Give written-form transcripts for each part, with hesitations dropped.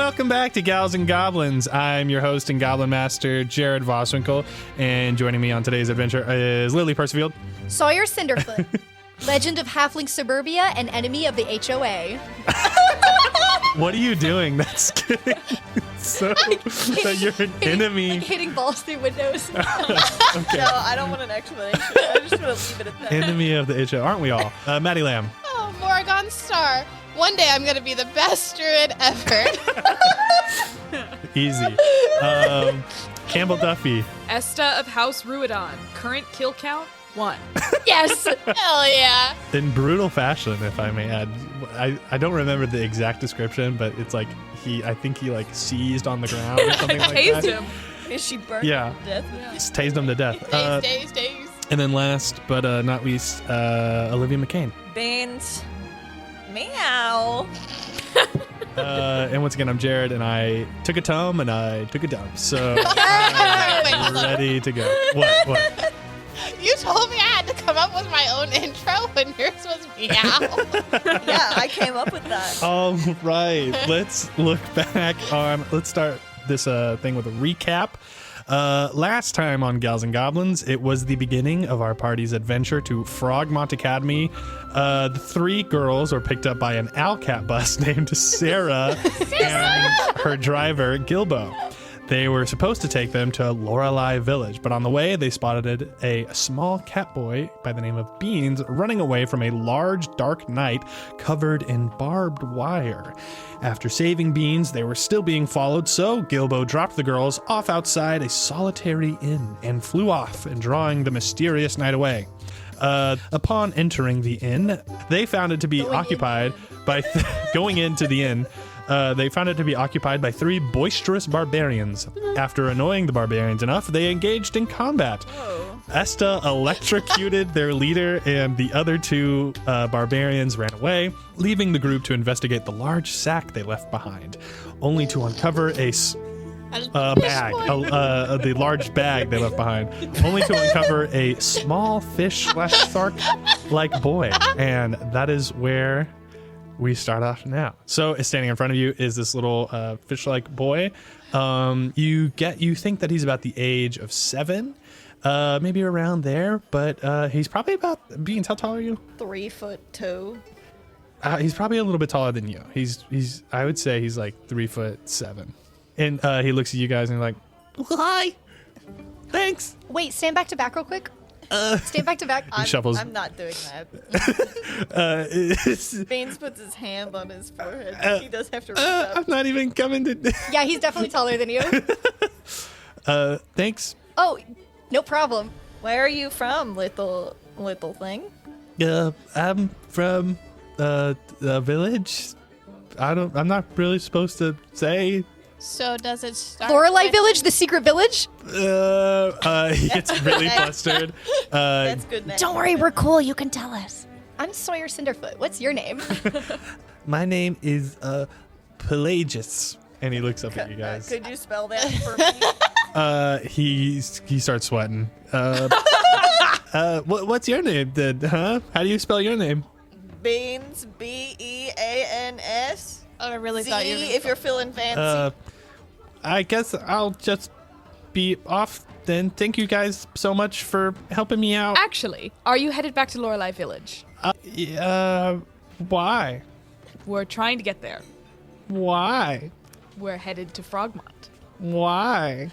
Welcome back to Gals and Goblins. I'm your host and Goblin Master, Jared Voswinkle, and joining me on today's adventure is Lily Percifield. Sawyer Cinderfoot, legend of Halfling Suburbia and enemy of the HOA. What are you doing? That's kidding. So that you're an enemy. Hitting balls through windows. Okay. No, I don't want an explanation. I just want to leave it at that. Enemy of the HO, aren't we all? Maddie Lamb. Oh, Morroghan Star. One day I'm going to be the best druid ever. Easy. Campbell Duffy. Esta of House Ruidon. Current kill count, 1. Yes. Hell yeah. In brutal fashion, if I may add. I don't remember the exact description, but it's like I think he like seized on the ground or something like Tased that. him. Is she burned Yeah. to death? Just tased him to death. Days. And then last but not least, Olivia McCain. Beans. Meow. And once again, I'm Jared, and I took a tome and I took a dump, so I'm ready to go. What? You told me I had to come up with my own intro when yours was meow. Yeah, I came up with that. All right, let's look back on. Let's start this thing with a recap. Last time on Gals and Goblins, it was the beginning of our party's adventure to Frogmont Academy. The 3 girls were picked up by an Owlcat bus named Sarah and her driver, Gilbo. They were supposed to take them to Lorelei Village, but on the way, they spotted a small cat boy by the name of Beans running away from a large, dark night covered in barbed wire. After saving Beans, they were still being followed, so Gilbo dropped the girls off outside a solitary inn and flew off, and drawing the mysterious night away. Upon entering the inn, they found it to be occupied by going into the inn. They found it to be occupied by 3 boisterous barbarians. After annoying the barbarians enough, they engaged in combat. Esta electrocuted their leader, and the other 2 barbarians ran away, leaving the group to investigate the large sack they left behind, only to uncover a bag, the large bag they left behind, only to uncover a small fish/shark-like boy, and that is where we start off now. So standing in front of you is this little fish-like boy. You think that he's about the age of 7, maybe around there, but he's probably about Beans. How tall are you? 3'2". He's probably a little bit taller than you. He's I would say he's like 3'7", and he looks at you guys and like, hi, thanks. Wait, stand back to back real quick. Stand back to back. Shuffles. I'm not doing that. Uh, Beans puts his hand on his forehead. He does have to reach I'm up. not even coming to. Yeah, he's definitely taller than you. Thanks. Oh, no problem. Where are you from, little thing? I'm from the village. I'm not really supposed to say. So does it start Lorelei with- Village, the secret village? He gets really flustered. That's good. Don't worry, we're cool. You can tell us. I'm Sawyer Cinderfoot. What's your name? My name is Pelagius, and he looks up at you guys. Could you spell that for me? He starts sweating. What's your name then? Huh? How do you spell your name? Beans, Beans. Oh, I really Z, thought you were if you're feeling fancy. I guess I'll just be off then. Thank you guys so much for helping me out. Actually, are you headed back to Lorelei Village? Why? We're trying to get there. Why? We're headed to Frogmont. Why?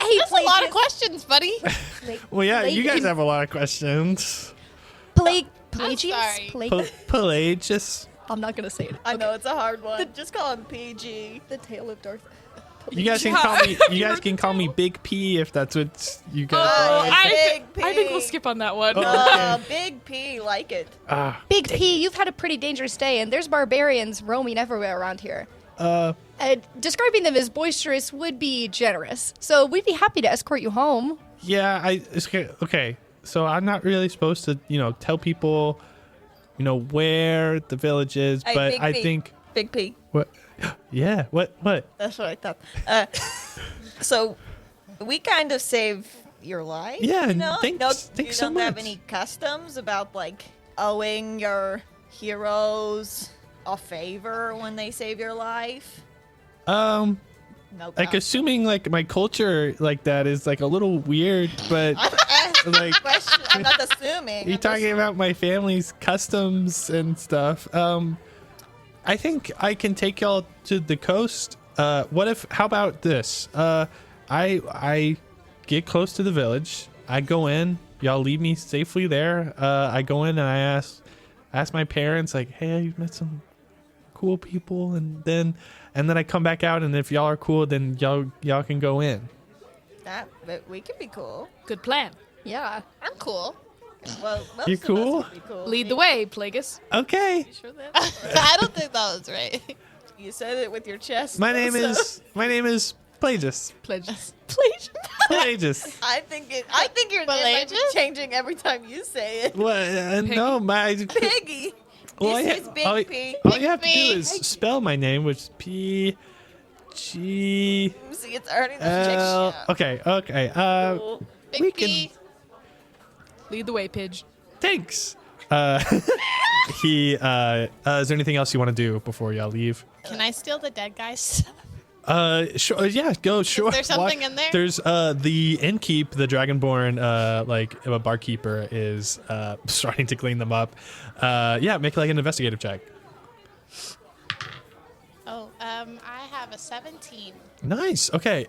Hey, That's a lot of questions, buddy. Well, yeah, you guys have a lot of questions. Pelagius? sorry. Pelagius. I'm not gonna say it. I know it's a hard one. Just call him PG. The tale of Darth. You guys can call me. You guys can call me Big P if that's what you guys. Oh, like. Big P. I think we'll skip on that one. Oh. Big P, like it. Big P, you've had a pretty dangerous day, and there's barbarians roaming everywhere around here. Describing them as boisterous would be generous, so we'd be happy to escort you home. Yeah, okay. So I'm not really supposed to, tell people, where the village is, Hey, but Big I P. think Big P. what? Yeah, what? That's what I thought. So we kind of save your life. Yeah, you know? thanks you so don't have much. any customs about like owing your heroes a favor when they save your life. No. Like assuming like my culture like that is like a little weird, but like Question. I'm not assuming. you're talking about my family's customs and stuff. I think I can take y'all to the coast. How about this? I get close to the village. I go in. Y'all leave me safely there. I go in and I ask my parents like, hey, I met some cool people, and then I come back out, and if y'all are cool, then y'all can go in. But we could be cool. Good plan. Yeah. I'm cool. Well, most You of us cool? would be cool. Lead the way, Plagueis. Okay. Sure that? I don't think that was right. You said it with your chest. My name so- is Plagus. Pledges. Please. Plagus. I think your name might be Pelagius? changing every time you say it. What? No, my. Piggy. Well, This is Big all, P. all you have to do P. is spell my name, which is P G See, it's already the L. fiction. Okay. Big We P. Lead the way, Pidge. Thanks. Is there anything else you want to do before y'all leave? Can I steal the dead guy's? Sure. Yeah, go. Sure. there something in there? There's the innkeep, the Dragonborn, like a barkeeper is starting to clean them up. Yeah, make like an investigative check. Oh, I have a 17. Nice. Okay.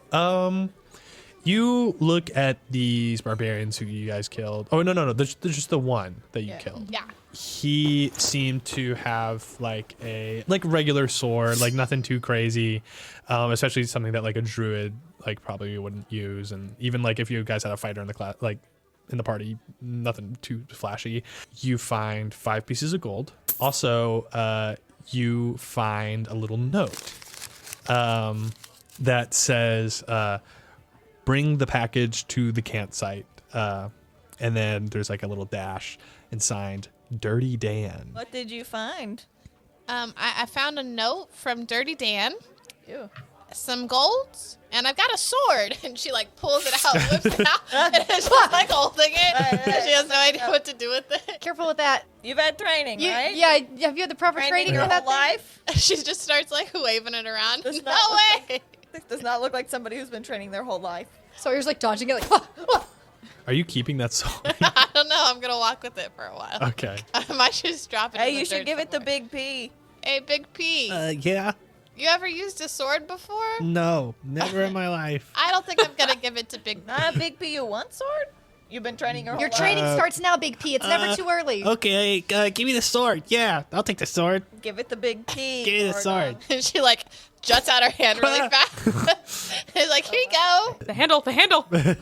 You look at these barbarians who you guys killed. Oh no. There's just the one that you killed. Yeah. He seemed to have like a regular sword, like nothing too crazy, especially something that like a druid like probably wouldn't use. And even like if you guys had a fighter in the class, like in the party, nothing too flashy. You find 5 pieces of gold. Also, you find a little note that says, bring the package to the campsite. And then there's like a little dash and signed Dirty Dan. What did you find? I found a note from Dirty Dan, Ew. some golds, and I've got a sword. And she like pulls it out, whips it out, and she's like holding it. And she has no idea what to do with it. Careful with that. You've had training, right? Yeah, have you had the proper training your for whole that thing? life. She just starts like waving it around. Does No not look way. This does not look like somebody who's been training their whole life. Sawyer's like dodging it, like, "Ah, ah." Are you keeping that sword? I don't know. I'm gonna walk with it for a while. Okay. I might just drop it. Hey, in the you should dirt give it to somewhere. Big P. Hey, Big P. Yeah. You ever used a sword before? No, never in my life. I don't think I'm gonna give it to Big P. Not Big P, you want sword? You've been training your whole Your life. training starts now, Big P. It's never too early. Okay, give me the sword. Yeah, I'll take the sword. Give it to Big P. Give me the sword. And she like juts out her hand really fast. It's like, here you go. The handle. Big, And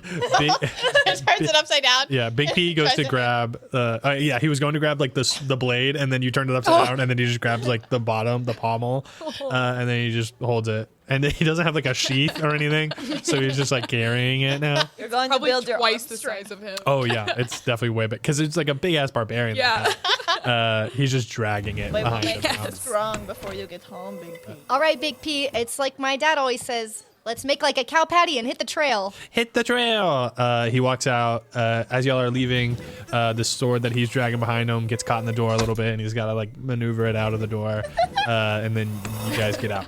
turns it upside down. yeah, Big P goes to Tries grab. Yeah, he was going to grab like the blade, and then you turned it upside down, and then he just grabs like the bottom, the pommel, and then he just holds it. And he doesn't have like a sheath or anything, so he's just like carrying it now. You're going Probably to build your twice arm the strength. size of him. Oh yeah, it's definitely way big because it's like a big ass barbarian. Yeah. He's just dragging it Wait, we'll behind make him. you strong before you get home, Big P. All right, Big P. It's like my dad always says. Let's make like a cow patty and hit the trail. Hit the trail. He walks out. As y'all are leaving, the sword that he's dragging behind him gets caught in the door a little bit, and he's got to like maneuver it out of the door. And then you guys get out.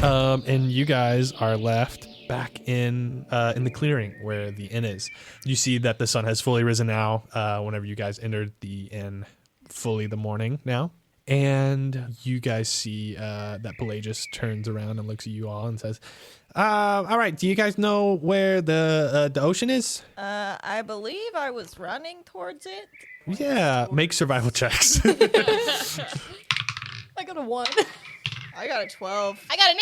And you guys are left back in the clearing where the inn is. You see that the sun has fully risen now. Whenever you guys entered the inn, fully the morning now. And you guys see that Pelagius turns around and looks at you all and says, all right, do you guys know where the ocean is? I believe I was running towards it. Yeah, make survival checks. I got a 1. I got a 12. I got an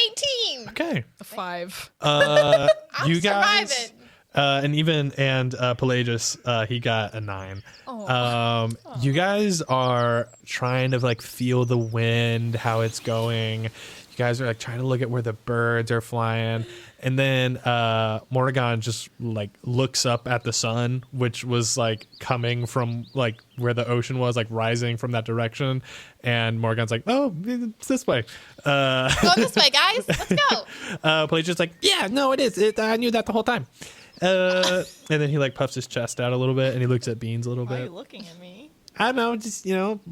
18. Okay. A 5. You guys surviving. and Pelagius, he got a 9. You guys are trying to like feel the wind, how it's going. You guys are like trying to look at where the birds are flying, and then Morroghan just like looks up at the sun, which was like coming from like where the ocean was, like rising from that direction. And Morgan's like, "Oh, it's this way." Going this way, guys. Let's go. Pelagius like, "Yeah, no, it is. I knew that the whole time." And then he like puffs his chest out a little bit, and he looks at Beans a little Why are you bit. looking at me? I don't know, just I knew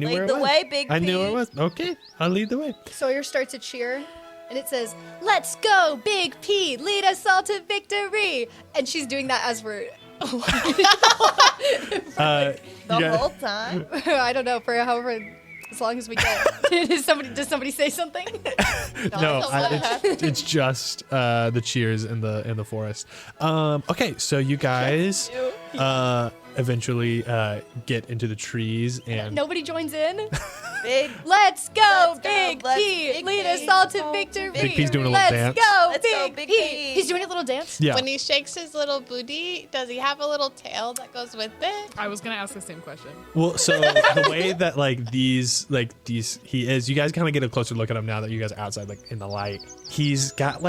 Lead where it the was. way, Big I knew where it P. was. Okay, I'll lead the way. Sawyer starts a cheer. and it says, "Let's go, Big P, lead us all to victory." And she's doing that as we're The Yeah. whole time. I don't know, for however as long as we get. Does somebody say something? No, it's just the cheers in the forest. Okay, so you guys eventually get into the trees and Nobody joins in. Big. Let's go, Let's go, Big let's P, Big lead P. us all to victory. Big P's doing a little Let's dance. go, Let's go, Big Big P. P. He's doing a little dance. yeah. When he shakes his little booty, does he have a little tail that goes with it? I was gonna ask the same question. Well, so the way that these he is, you guys kind of get a closer look at him now that you guys are outside, like in the light. He's got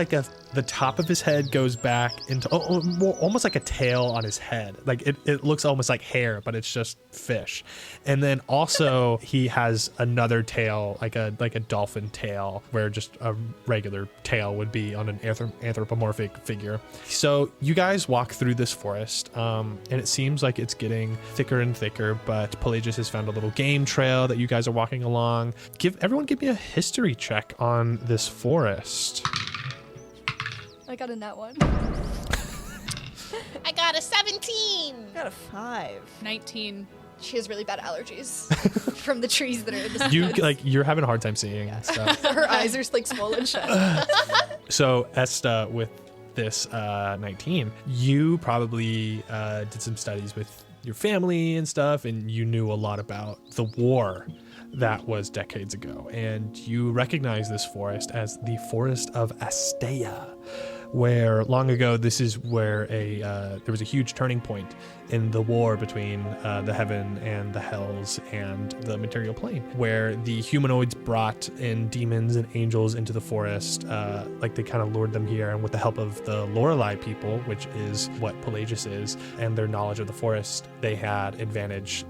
the top of his head goes back into almost like a tail on his head. Like it looks almost like hair, but it's just fish. And then also he has another tail, like a dolphin tail, where just a regular tail would be on an anthropomorphic figure. So you guys walk through this forest, and it seems like it's getting thicker and thicker, but Pelagius has found a little game trail that you guys are walking along. Everyone give me a history check on this forest. I got a nat one. I got a 17. Got a 5. 19. She has really bad allergies from the trees that are in the You you're having a hard time seeing stuff. Her eyes are like swollen shut. So Esta, with this 19, you probably did some studies with your family and stuff, and you knew a lot about the war that was decades ago, and you recognize this forest as the Forest of Esta, where long ago this is where there was a huge turning point in the war between the heaven and the hells and the material plane, where the humanoids brought in demons and angels into the forest, they kind of lured them here, and with the help of the Lorelei people, which is what Pelagius is, and their knowledge of the forest, they had advantage,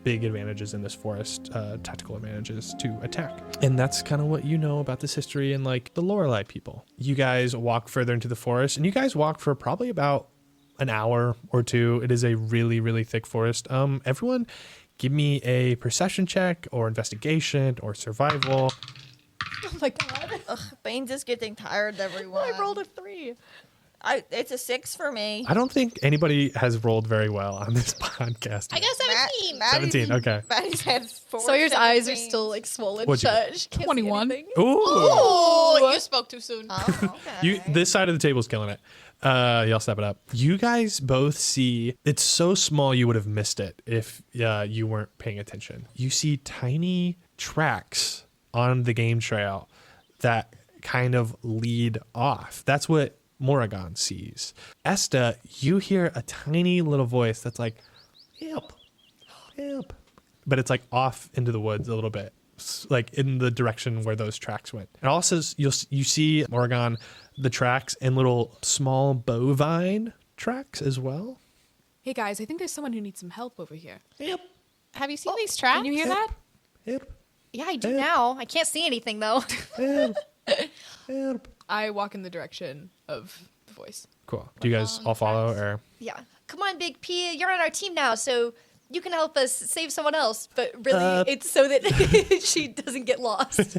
big advantages in this forest, tactical advantages to attack. And that's kind of what you know about this history and the Lorelei people. You guys walk further into the forest, and you guys walk for probably about an hour or two. It is a really, really thick forest. Everyone give me a perception check or investigation or survival. Oh my god. Ugh, Bane's is getting tired, everyone. I rolled a 3. It's a 6 for me. I don't think anybody has rolled very well on this podcast. I got 17. 17, okay. Maddie's had 4. Sawyer's eyes are 17s. still swollen What'd you shut. She can't see 21. anything. Ooh. Oh, you spoke too soon. Oh, okay. This side of the table is killing it. Y'all step it up. You guys both see, it's so small you would have missed it if you weren't paying attention. You see tiny tracks on the game trail that kind of lead off. That's what Morroghan sees. Esta, you hear a tiny little voice that's like, help, help. But it's off into the woods a little bit, in the direction where those tracks went. And also you see Morroghan, the tracks, and little small bovine tracks as well. Hey guys, I think there's someone who needs some help over here. Yep. Have you seen these tracks? Can you hear that? Yep. Yeah, I do now. I can't see anything though. Help. Help. I walk in the direction of the voice. Cool. Do you guys all follow or? Yeah. Come on, Big P. You're on our team now, so you can help us save someone else. But really, it's so that she doesn't get lost.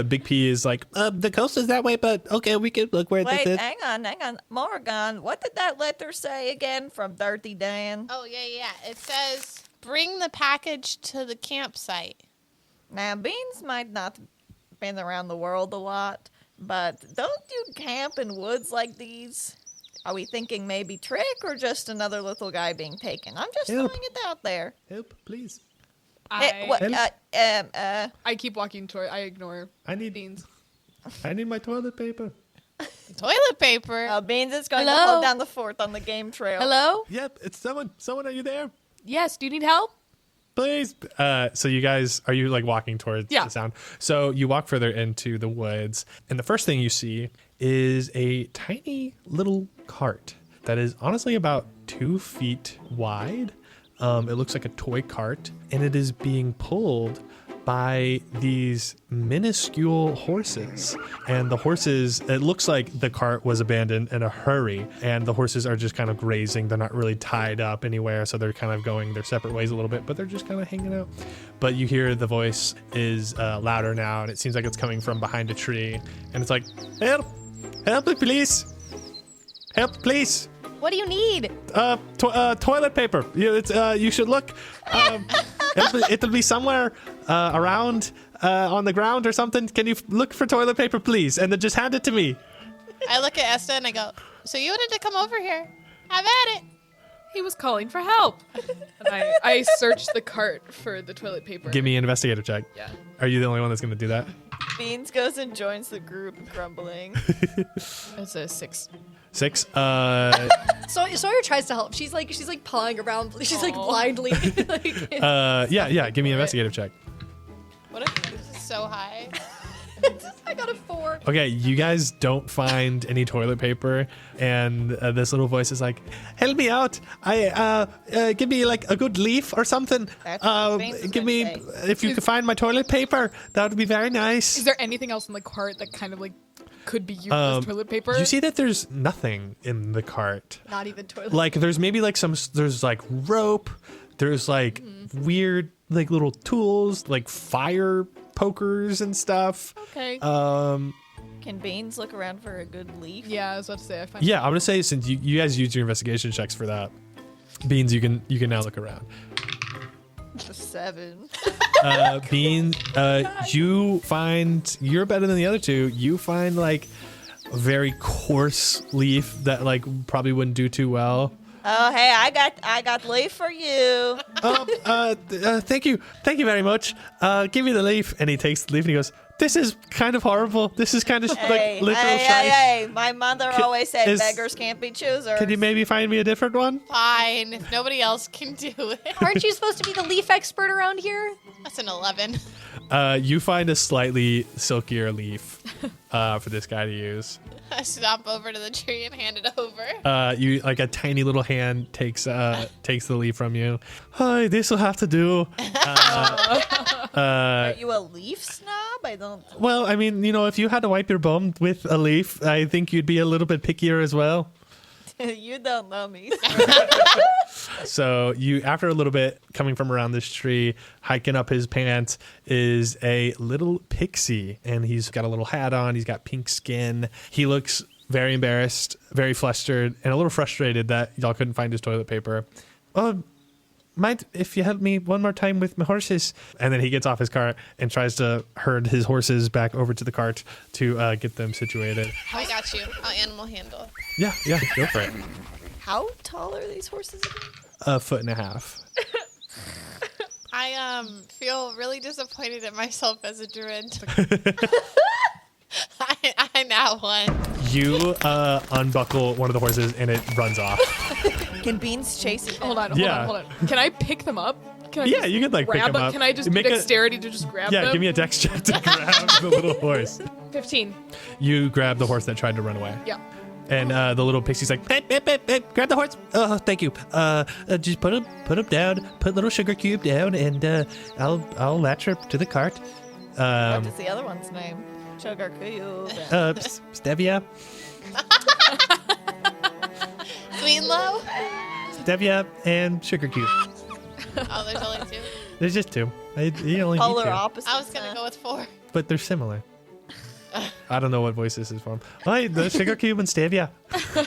Big P is the coast is that way, but okay, we could look where Wait, this is. hang on. Morroghan, what did that letter say again from Dirty Dan? Oh, yeah. It says, bring the package to the campsite. Now, Beans might not have been around the world a lot, but don't you camp in woods like these? Are we thinking maybe trick or just another little guy being taken? I'm just Help. throwing it out there. Help, please. I keep walking toward. I ignore I need Beans. my toilet paper. Toilet paper. Beans is going to Hello? hold down the fort on the game trail. Hello? Yep, it's someone. Someone, are you there? Yes. Do you need help? Please. So you guys, are you walking towards Yeah. the sound? So you walk further into the woods, and the first thing you see is a tiny little cart that is honestly about 2 feet wide. It looks like a toy cart, and it is being pulled by these minuscule horses. And the horses, it looks like the cart was abandoned in a hurry, and the horses are just kind of grazing. They're not really tied up anywhere, so they're kind of going their separate ways a little bit, but they're just kind of hanging out. but you hear the voice is louder now, and it seems like it's coming from behind a tree. And it's like, help! Help me, please! Help, please! What do you need? Toilet paper. You should look. It'll be somewhere around on the ground or something. Can you look for toilet paper, please? And then just hand it to me. I look at Esta and I go, so you wanted to come over here? Have at it. He was calling for help. And I searched the cart for the toilet paper. Give me an investigator check. Yeah. Are you the only one that's going to do that? Beans goes and joins the group, grumbling. It's a 6. 6. Sawyer tries to help. She's like pawing around. She's like blindly. Yeah. Give me an investigative check. What if this is so high? I got a 4. Okay, you guys don't find any toilet paper, and this little voice is like, "Help me out! Give me like a good leaf or something. That's what Beans was Give gonna me say. if you could find my toilet paper, that would be very nice." Is there anything else in the cart that kind of like could be used as toilet paper? You see that there's nothing in the cart. Not even toilet. Like there's maybe like there's like rope. There's like weird like little tools like fire pokers and stuff. Okay. Can Beans look around for a good leaf? Yeah, I was about to say I find. Yeah, I'm gonna say since you guys used your investigation checks for that, Beans, you can now look around. A 7. Bean, you find you're better than the other two. You find like a very coarse leaf that like probably wouldn't do too well. Oh, hey, I got leaf for you. Thank you very much. Give me the leaf, and he takes the leaf and he goes, "This is kind of horrible. This is kind of Hey, like literal shite. hey, my mother always said is- beggars can't be choosers. Can you maybe find me a different one?" Fine, if nobody else can do it. Aren't you supposed to be the leaf expert around here? That's an 11. You find a slightly silkier leaf for this guy to use. I stomp over to the tree and hand it over. You like a tiny little hand takes the leaf from you. Hi, this will have to do. Are you a leaf snob? I don't. Well, I mean, if you had to wipe your bum with a leaf, I think you'd be a little bit pickier as well. You don't know me. So you, after a little bit, coming from around this tree, hiking up his pants, is a little pixie, and he's got a little hat on. He's got pink skin. He looks very embarrassed, very flustered, and a little frustrated that y'all couldn't find his toilet paper. Mind if you help me one more time with my horses? And then he gets off his cart and tries to herd his horses back over to the cart to get them situated. I got you. I'll animal handle. Yeah, go for it. How tall are these horses again? 1.5 feet. I feel really disappointed at myself as a druid. I now won. You unbuckle one of the horses and it runs off. Can Beans chase it? Hold on. Can I pick them up? Can I Yeah, just you could, like, pick grab them up. Can I just Make do a- dexterity to just grab them? Yeah, give me a dex check to grab the little horse. 15. You grab the horse that tried to run away. Yeah. And the little pixie's like, hey, grab the horse. Oh, thank you. Just put him down. Put little sugar cube down, and I'll latch her to the cart. What is the other one's name? Sugar Cube. Stevia. Sweet and low? Stevia and sugar cube. Oh, there's only 2. There's just 2. You only need Polar 2. opposites. I was going to go with 4. But they're similar. I don't know what voice this is from. Oh, the sugar cube and stevia. Sir,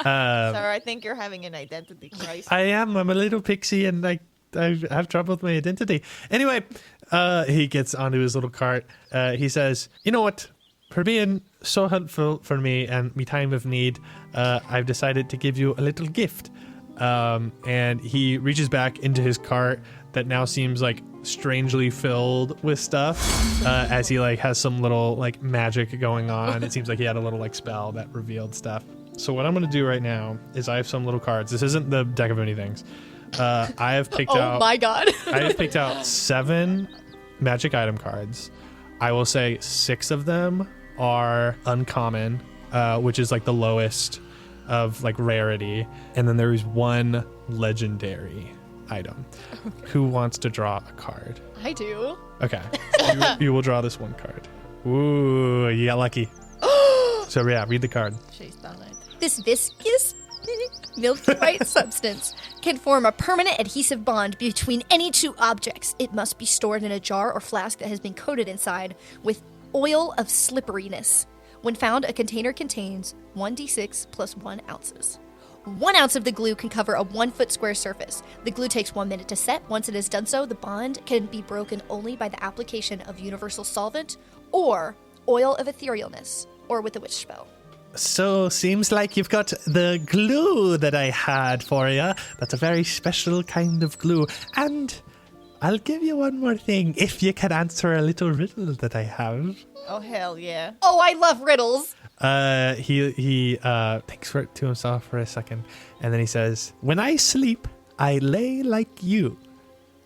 I think you're having an identity crisis. I am. I'm a little pixie, and I have trouble with my identity. Anyway, he gets onto his little cart. He says, "You know what? For being so helpful for me and me time of need, I've decided to give you a little gift." And he reaches back into his cart that now seems like strangely filled with stuff, as he like has some little like magic going on. It seems like he had a little like spell that revealed stuff. So what I'm going to do right now is I have some little cards. This isn't the deck of anythings. I have picked out. Oh my god. I have picked out 7 magic item cards. I will say 6 of them are uncommon, which is like the lowest of like rarity, and then there is 1 legendary item. Who wants to draw a card? I do. Okay, you will draw this 1 card. Ooh, you got lucky. So yeah, read the card. She's done it. This viscous milky white substance can form a permanent adhesive bond between any two objects. It must be stored in a jar or flask that has been coated inside with oil of slipperiness. When found, a container contains 1d6 plus 1 ounces. 1 ounce of the glue can cover a 1 foot square surface. The glue takes 1 minute to set. Once it has done so, the bond can be broken only by the application of universal solvent or oil of etherealness, or with a witch spell. So, seems like you've got the glue that I had for you. That's a very special kind of glue. And I'll give you one more thing if you can answer a little riddle that I have. Oh, hell yeah. Oh, I love riddles. He thinks to himself for a second, and then he says, "When I sleep, I lay like you,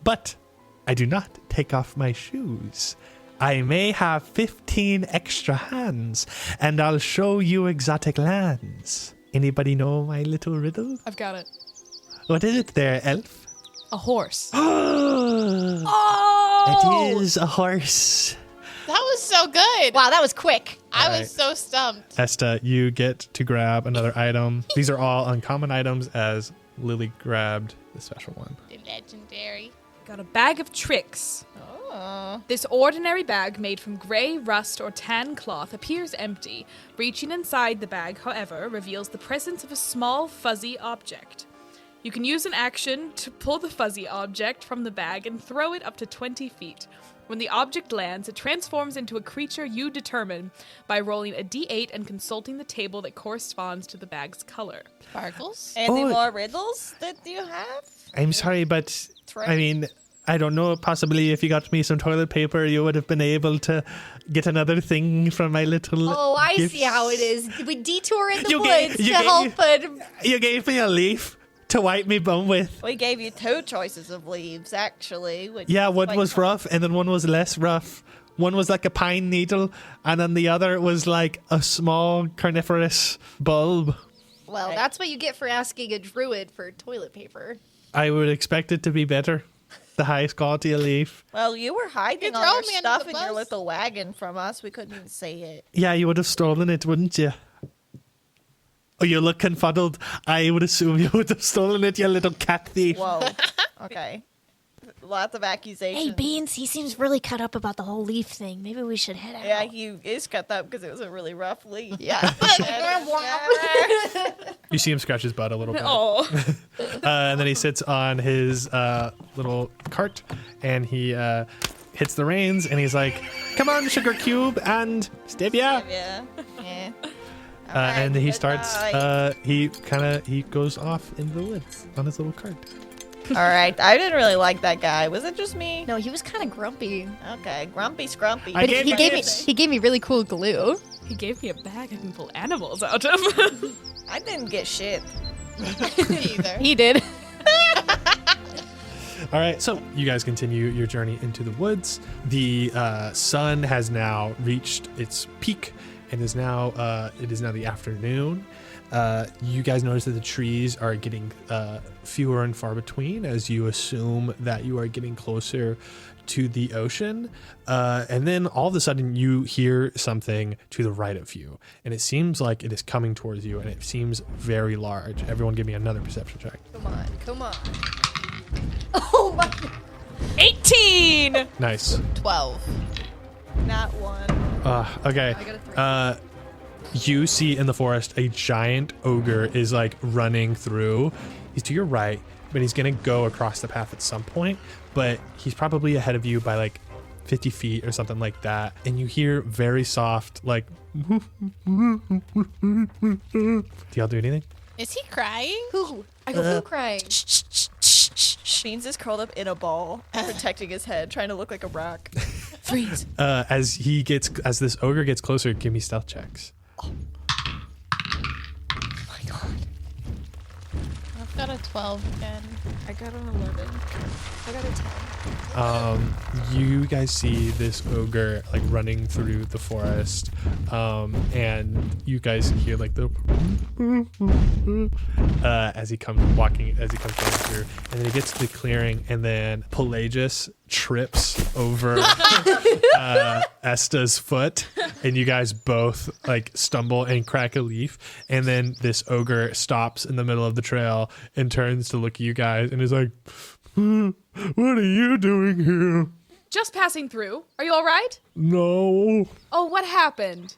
but I do not take off my shoes. I may have 15 extra hands, and I'll show you exotic lands." Anybody know my little riddle? I've got it. What is it there, elf? A horse. Oh! It is a horse. That was so good. Wow, that was quick. I All was so stumped. Esta, you get to grab another item. These are all uncommon items as Lily grabbed the special one. The legendary. Got a bag of tricks. Oh. This ordinary bag made from grey, rust, or tan cloth appears empty. Reaching inside the bag, however, reveals the presence of a small, fuzzy object. You can use an action to pull the fuzzy object from the bag and throw it up to 20 feet. When the object lands, it transforms into a creature you determine by rolling a d8 and consulting the table that corresponds to the bag's color. Sparkles? Any Oh. more riddles that you have? I'm sorry, but right. I mean, I don't know. Possibly if you got me some toilet paper, you would have been able to get another thing from my little. Oh, I gifts. see how it is. We detour in the You woods gave- to help. You gave me a leaf to wipe me bum with. We gave you 2 choices of leaves, actually. Which Yeah, is one quite was fun. rough, and then one was less rough. One was like a pine needle, and then the other was like a small carnivorous bulb. Well, that's what you get for asking a druid for toilet paper. I would expect it to be better. The highest quality of leaf. Well, you were hiding You all throw your me under stuff the in your bus? little wagon from us. We couldn't even see it. Yeah, you would have stolen it, wouldn't you? Oh, you look confuddled. I would assume you would have stolen it, you little cat thief. Whoa. Okay. Lots of accusations. Hey, Beans, he seems really cut up about the whole leaf thing. Maybe we should head out. Yeah, he is cut up because it was a really rough leaf. Yeah. You see him scratch his butt a little bit. Oh. And then he sits on his little cart, and he hits the reins, and he's like, "Come on, Sugar Cube and Stevia." Yeah. Yeah. And he starts, Bye. he goes off into the woods on his little cart. All right. I didn't really like that guy. Was it just me? No, he was kind of grumpy. Okay. Grumpy Scrumpy. I But gave he my gave me gifts. he gave me really cool glue. He gave me a bag I can pull animals out of. I didn't get shit. Either. He did. All right, so you guys continue your journey into the woods. The sun has now reached its peak, and it is now the afternoon. You guys notice that the trees are getting fewer and far between as you assume that you are getting closer to the ocean. And then all of a sudden you hear something to the right of you, and it seems like it is coming towards you, and it seems very large. Everyone give me another perception check. Come on. Oh my. 18! Nice. 12. Not one. Okay. You see in the forest a giant ogre is like running through. He's to your right, but he's gonna go across the path at some point, but he's probably ahead of you by like 50 feet or something like that. And you hear very soft, like, do y'all do anything? Is he crying? Who? I go who crying. Beans is curled up in a ball, protecting his head, trying to look like a rock. Freeze. As this ogre gets closer, give me stealth checks. I've got a 12 again. I got an 11. I got a 10. You guys see this ogre like running through the forest, and you guys hear like the as he comes running through, and then he gets to the clearing, and then Pelagius trips over Esta's foot, and you guys both like stumble and crack a leaf, and then this ogre stops in the middle of the trail and turns to look at you guys and is like, what are you doing here? Just passing through. Are you all right? No, Oh, what happened?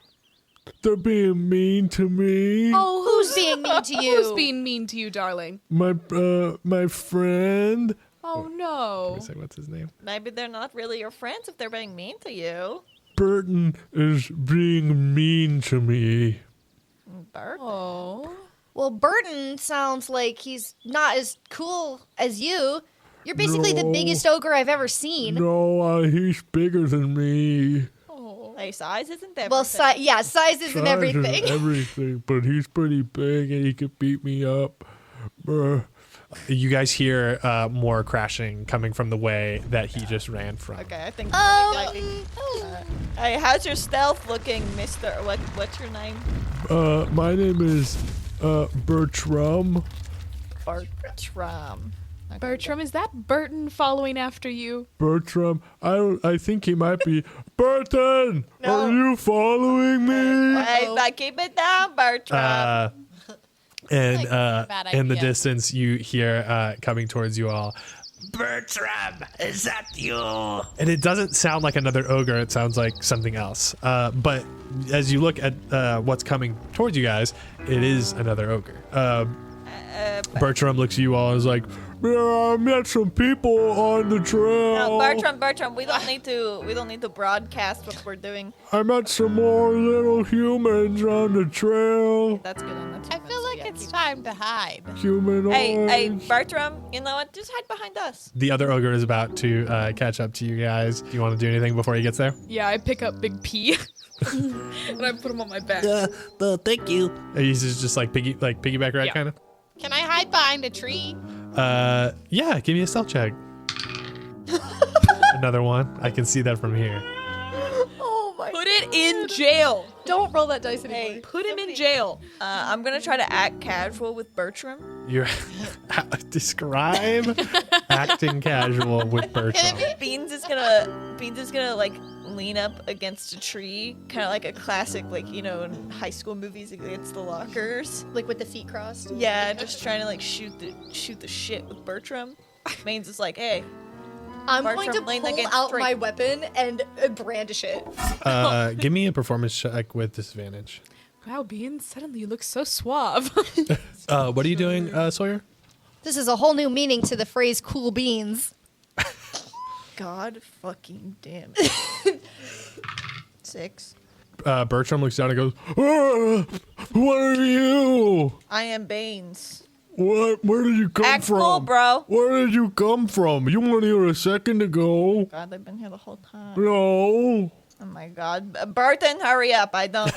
they're being mean to me. Oh, Who's being mean to you? Who's being mean to you, darling? My friend. Oh no. Say what's his name? Maybe they're not really your friends if they're being mean to you. Burton is being mean to me. Bert? Oh. Well, Burton sounds like he's not as cool as you. You're basically the No. biggest ogre I've ever seen. No, he's bigger than me. Hey, size isn't everything. Well, size isn't Size is everything. everything, but he's pretty big and he could beat me up. You guys hear more crashing coming from the way that he just ran from. Okay, I think. Hey, how's your stealth looking, Mister? What's your name? My name is Bertram. Bertram. Okay. Bertram, is that Burton following after you? Bertram, I think he might be. Burton, No. are you following me? Hey, keep it down, Bertram. And Like, bad in the idea. distance, you hear coming towards you all. Bertram, is that you? And it doesn't sound like another ogre. It sounds like something else. But as you look at what's coming towards you guys, it is another ogre. Bertram looks at you all and is like, "Yeah, I met some people on the trail. No, Bertram, we don't need to broadcast what we're doing. I met some more little humans on the trail. That's good enough. I feel like it's time to hide. Humanoids." Hey, Bertram, you know what? Just hide behind us. The other ogre is about to catch up to you guys. Do you want to do anything before he gets there? Yeah, I pick up Big P. and I put him on my back. Thank you. He's just like piggyback ride Yeah. kind of. Can I hide behind a tree? Yeah, give me a stealth check. Another one. I can see that from here. Oh my! Put it in jail. Don't roll that dice anymore. Hey, Put him in jail. I'm gonna try to act casual with Bertram. You're describe acting casual with Bertram. Beans is gonna like lean up against a tree, kind of like a classic, like, you know, in high school movies against the lockers. Like with the feet crossed. Yeah, just trying to like shoot the shit with Bertram. Beans is like, hey, I'm Bertram, going to lean pull against out tree. my weapon and brandish it. Give me a performance check with disadvantage. Wow, Bean, suddenly you look so suave. What are you doing, Sawyer? This is a whole new meaning to the phrase "cool beans." God fucking damn it. 6. Bertram looks down and goes, "What are you? I am Beans. What? Where did you come Act from, cool, bro. Where did you come from? You weren't here a second ago. God, they've been here the whole time. No." Oh my God, Burton, hurry up! I don't.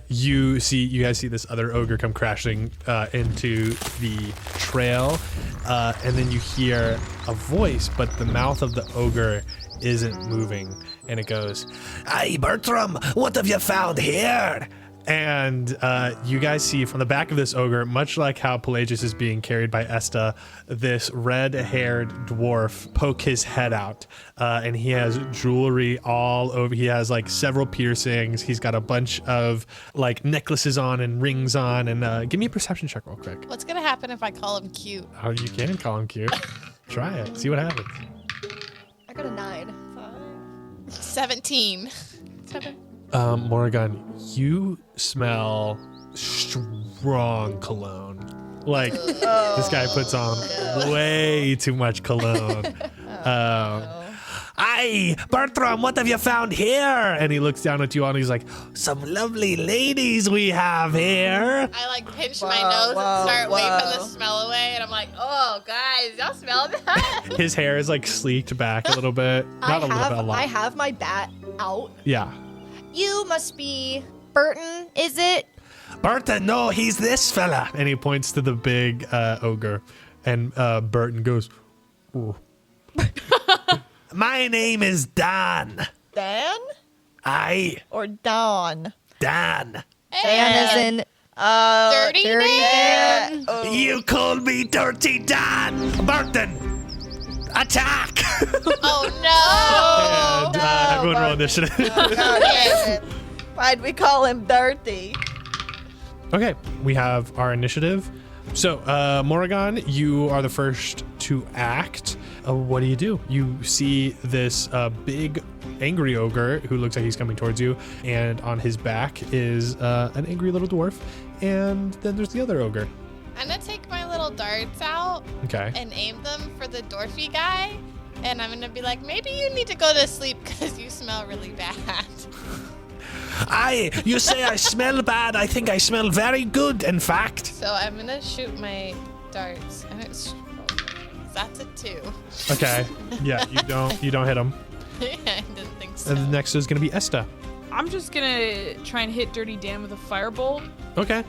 You guys see this other ogre come crashing into the trail, and then you hear a voice, but the mouth of the ogre isn't moving, and it goes, Hey, Bertram, what have you found here? and you guys see from the back of this ogre, much like how Pelagius is being carried by Esta, this red-haired dwarf poke his head out, and he has jewelry all over. He has like several piercings. He's got a bunch of like necklaces on and rings on. And give me a perception check real quick. What's gonna happen if I call him cute? Oh, you can call him cute. Try it. See what happens. I got a 9. 17. Morroghan, you smell strong cologne. Like, this guy puts on way too much cologne. Hey, Bertram, what have you found here? And he looks down at you all and he's like, Some lovely ladies we have here. I like pinch my nose and start waving the smell away, and I'm like, oh, guys, y'all smell that? his hair is like sleeked back a little bit. Not a little bit, a lot. I have my bat out. Yeah. You must be Burton, is it? Burton, no, he's this fella. And he points to the big ogre. And Burton goes, "Ooh." My name is Dan. Dan Aye, or Dawn? Dan. Dan is in Dirty Dirty Dan. Dan. You called me Dirty Dan. Burton, attack. Oh, no. And everyone roll initiative. God damn it. Why'd we call him Dirty? Okay, we have our initiative. So, Morroghan, you are the first to act. What do? You see this big, angry ogre who looks like he's coming towards you, and on his back is an angry little dwarf, and then there's the other ogre. I'm gonna take my little darts out Okay. and aim them for the dwarfy guy, and I'm gonna be like, maybe you need to go to sleep because you smell really bad. You say I smell bad. I think I smell very good, in fact. So I'm gonna shoot my darts, and that's a 2. Okay. Yeah, you don't hit him. I didn't think so. And the next is gonna be Esta. I'm just gonna try and hit Dirty Dan with a firebolt. Okay.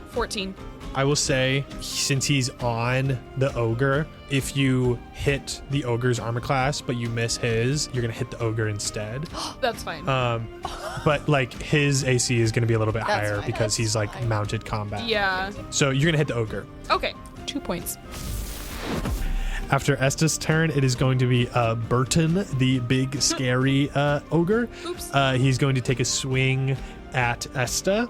14. I will say, since he's on the ogre, if you hit the ogre's armor class, but you miss his, you're going to hit the ogre instead. That's fine. But like his AC is going to be a little bit higher fine. because he's like mounted combat. Yeah. So you're going to hit the ogre. Okay. 2 points. After Esta's turn, it is going to be Burton, the big scary ogre. Oops. He's going to take a swing at Esta.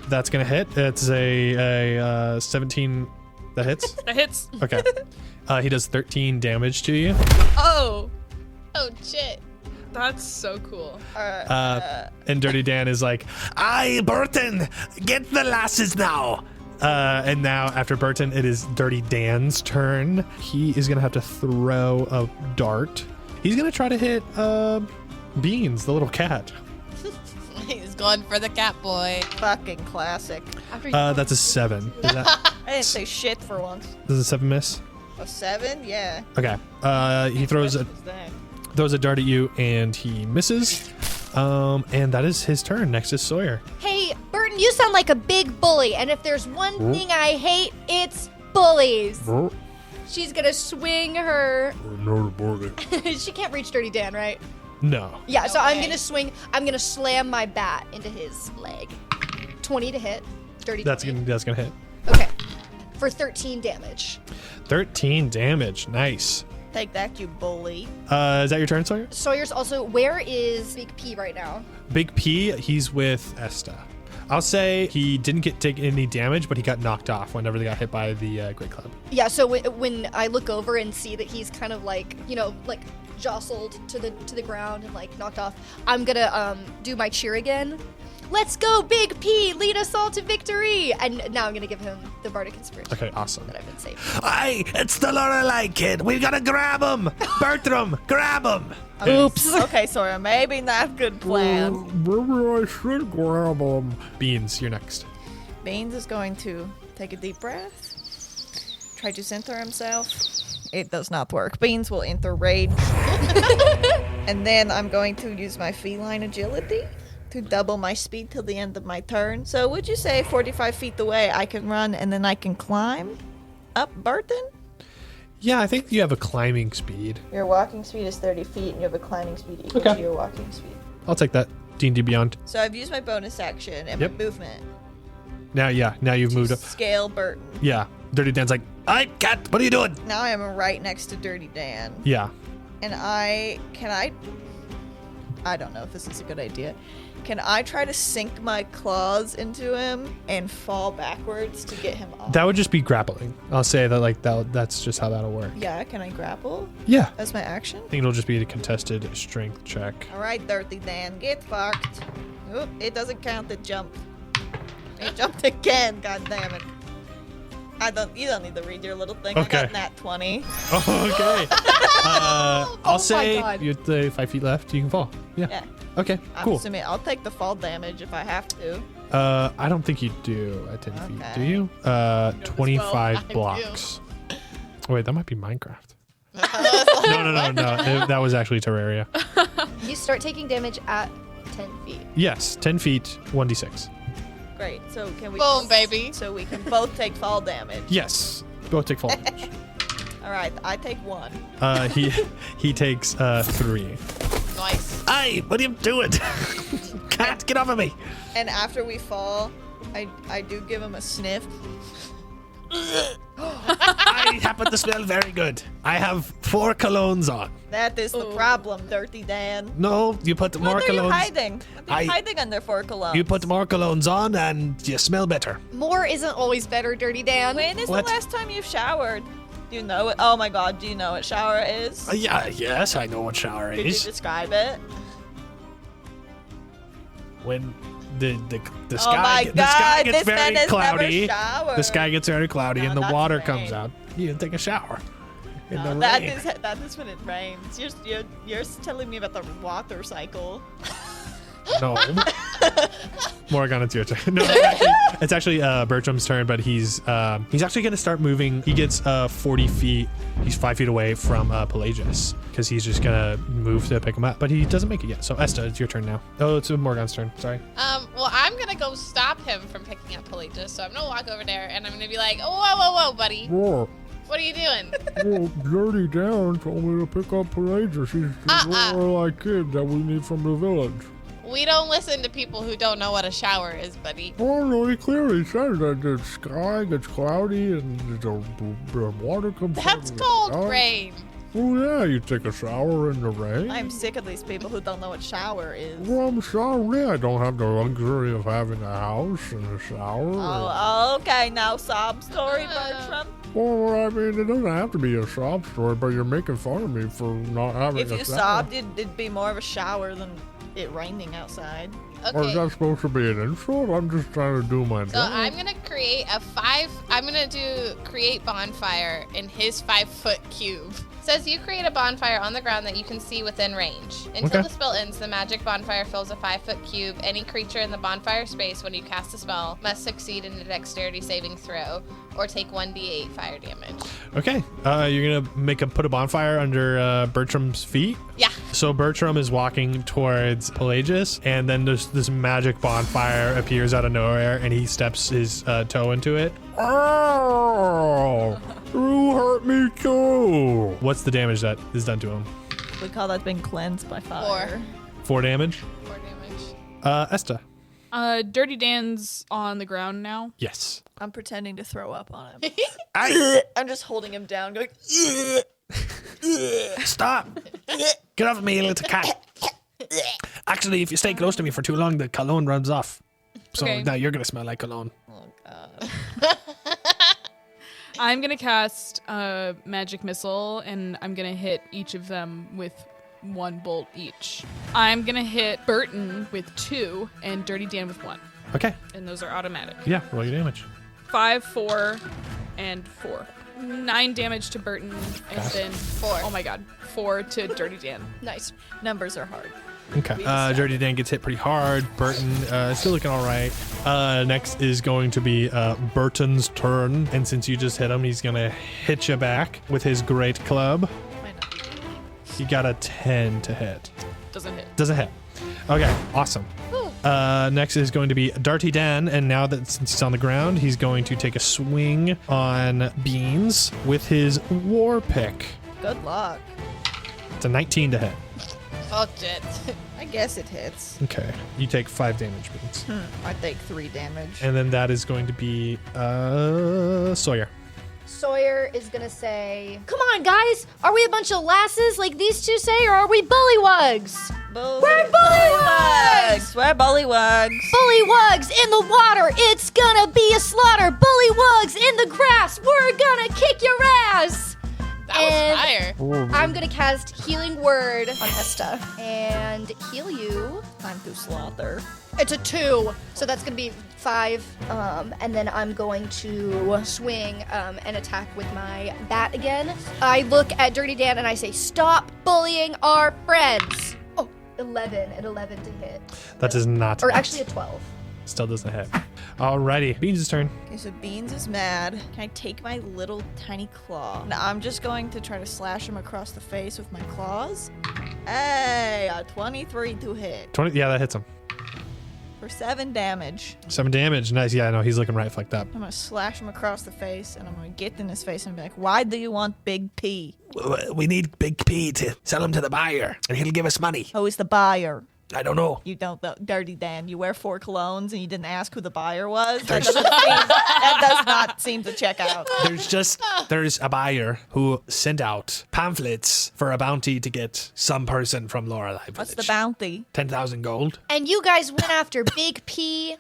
That's going to hit. It's a 17 that hits. That hits. Okay. He does 13 damage to you. Oh. Oh, shit. That's so cool. And Dirty Dan is like, Aye, Burton, get the lasses now. and now after Burton, it is Dirty Dan's turn. He is going to have to throw a dart. He's going to try to hit Beans, the little cat. He's going for the cat boy. Fucking classic. That's a 7. Is that, I didn't say shit for once. does a 7 miss? A 7? Yeah. Okay. He throws a dart at you and he misses. And that is his turn. Next is Sawyer. Hey, Burton, you sound like a big bully, and if there's one thing I hate, it's bullies. She's gonna swing her. She can't reach Dirty Dan, right? No. Yeah, so I'm way. gonna swing. I'm gonna slam my bat into his leg. 20 to hit. Dirty. That's 20. gonna hit. Okay. For 13 damage. 13 damage. Nice. Take that, you bully. Is that your turn, Sawyer? Sawyer's also. Where is Big P right now? Big P, he's with Esta. I'll say he didn't take any damage, but he got knocked off whenever they got hit by the Great Club. Yeah. So when I look over and see that he's kind of like, like jostled to the ground and like knocked off, I'm gonna do my cheer again. Let's go, Big P! Lead us all to victory! And now I'm gonna give him the Bardic Inspiration. Okay, awesome. That I've been saving. Aye, it's the Lorelei kid. We gotta grab him. Bertram, grab him. Oops. Okay, Sawyer, maybe not good plan. Maybe I should grab him. Beans, you're next. Beans is going to take a deep breath, try to center himself. It does not work. Beans will enter rage. And then I'm going to use my feline agility to double my speed till the end of my turn. So would you say 45 feet away I can run and then I can climb up Burton? Yeah, I think you have a climbing speed. Your walking speed is 30 feet and you have a climbing speed equal Okay. to your walking speed. I'll take that. D&D Beyond. So I've used my bonus action and Yep. my movement Now you've moved up. scale Burton. Yeah. Dirty Dan's like, Aye, cat, what are you doing? Now I am right next to Dirty Dan. yeah. And I don't know if this is a good idea. Can I try to sink my claws into him and fall backwards to get him off? That would just be grappling. I'll say that that's just how that'll work. Yeah, can I grapple Yeah. as my action? I think it'll just be a contested strength check. All right, Dirty Dan, get fucked. Oop, it doesn't count the jump. It jumped again, god damn it. You don't need to read your little thing. Okay. I got nat 20. Okay. I'll say God. you have 5 feet left. You can fall. Yeah. Yeah. Okay. I'm Cool. assuming I'll take the fall damage if I have to. I don't think you do at 10 feet. Okay. Do you? 25 I do. blocks. Oh, wait, that might be Minecraft. No. That was actually Terraria. You start taking damage at 10 feet. Yes, 10 feet, 1d6. Great. So can we Boom, baby. So we can both take fall damage. Yes. Both take fall damage. All right, I take 1. He takes 3. Nice. Aye, what are you doing? Cat, get off of me. And after we fall, I do give him a sniff. Aye, I happen to smell very good. I have 4 colognes on. That is the problem, Dirty Dan. No, you put more What are you colognes. hiding? What are you hiding under 4 colognes? You put more colognes on and you smell better. More isn't always better, Dirty Dan. When is What? the last time you've showered? Do you know it? Oh my god, do you know what shower is? Yes, I know what shower Could you is. describe it? When the Oh sky, my the sky God, gets this man very has never cloudy. showered. The sky gets very cloudy No, and the that's water rain. comes out. You take a shower. In No, the that rain. is when it rains. You're telling me about the water cycle. No. Morroghan, it's your turn. No, it's actually Bertram's turn, but he's actually going to start moving. He gets 40 feet. He's 5 feet away from Pelagius because he's just going to move to pick him up, but he doesn't make it yet. So Esta, it's your turn now. Oh, it's Morgan's turn. Sorry. Well, I'm gonna go stop him from picking up Pelagius, so I'm gonna walk over there and I'm gonna be like, oh, whoa, buddy. Whoa. What are you doing? Well, Dirty Dan told me to pick up Pelagius. She's a little like kid that we need from the village. We don't listen to people who don't know what a shower is, buddy. Oh, no, he clearly said that the sky gets cloudy and the water comes out That's of the called sky. rain. Oh, yeah, you take a shower in the rain. I'm sick of these people who don't know what shower is. Well, I'm sorry. I don't have the luxury of having a house and a shower. Oh, okay. Now sob story, Bertram. Well, I mean, it doesn't have to be a sob story, but you're making fun of me for not having If a you shower. sobbed, it'd be more of a shower than it raining outside. Or is Okay. that supposed to be an insult? I'm just trying to do my So job. I'm gonna create create bonfire in his 5-foot cube. Says you create a bonfire on the ground that you can see within range. Until Okay. the spell ends, the magic bonfire fills a 5-foot cube. Any creature in the bonfire space when you cast a spell must succeed in a dexterity saving throw or take 1d8 fire damage. Okay. You're going to put a bonfire under Bertram's feet. Yeah. So Bertram is walking towards Pelagius, and then this magic bonfire appears out of nowhere, and he steps his toe into it. Oh, you hurt me too. What's the damage that is done to him? We call that being cleansed by fire. 4 damage. 4 damage. Esta. Dirty Dan's on the ground now. Yes. I'm pretending to throw up on him. I I'm just holding him down, going. stop. Get off me, you little cat. Actually, if you stay close to me for too long, the cologne runs off. So Okay. now you're gonna smell like cologne. Oh god. I'm gonna cast a magic missile, and I'm gonna hit each of them with 1 bolt each. I'm gonna hit Burton with 2 and Dirty Dan with 1, Okay. and those are automatic. Yeah, roll your damage. 5, 4, and 4. 9 damage to Burton, and then 4. Oh my god, 4 to Dirty Dan. Nice. Numbers are hard. Okay. Dirty Dan gets hit pretty hard. Burton is still looking all right. Next is going to be Burton's turn. And since you just hit him, he's going to hit you back with his great club. Might not be good. He got a 10 to hit. Doesn't hit. Doesn't hit. Okay, awesome. Next is going to be Dirty Dan. And now that since he's on the ground, he's going to take a swing on Beans with his war pick. Good luck. It's a 19 to hit. Oh, shit. I guess it hits. Okay. You take 5 damage, Beans. I take 3 damage. And then that is going to be Sawyer. Sawyer is gonna say, "Come on, guys! Are we a bunch of lasses like these two say, or are we bullywugs? We're bullywugs! We're bullywugs. Bullywugs in the water! It's gonna be a slaughter! Bullywugs in the grass! We're gonna kick your ass!" That And- was fire. I'm gonna cast Healing Word on Esta and heal you. Time to slaughter. It's a 2, so that's gonna be 5. And then I'm going to swing and attack with my bat again. I look at Dirty Dan and I say, "Stop bullying our friends." Oh, 11 and 11 to hit. That does not Or hit. actually a 12. Still doesn't hit. Alrighty. Beans' turn. Okay, so Beans is mad. Can I take my little tiny claw? Now I'm just going to try to slash him across the face with my claws. Hey, a 23 to hit 20. Yeah, that hits him. for 7 damage. 7 damage. Nice. Yeah, no, he's looking right flicked up. I'm gonna slash him across the face, and I'm gonna get in his face and be like, "Why do you want Big P? We need Big P to sell him to the buyer, and he'll give us money. Who is the buyer?" I don't know. You don't know. Dirty Dan, you wear 4 colognes and you didn't ask who the buyer was? That does not seem to check out. There's a buyer who sent out pamphlets for a bounty to get some person from Lorelei Village. What's the bounty? 10,000 gold. And you guys went after Big P.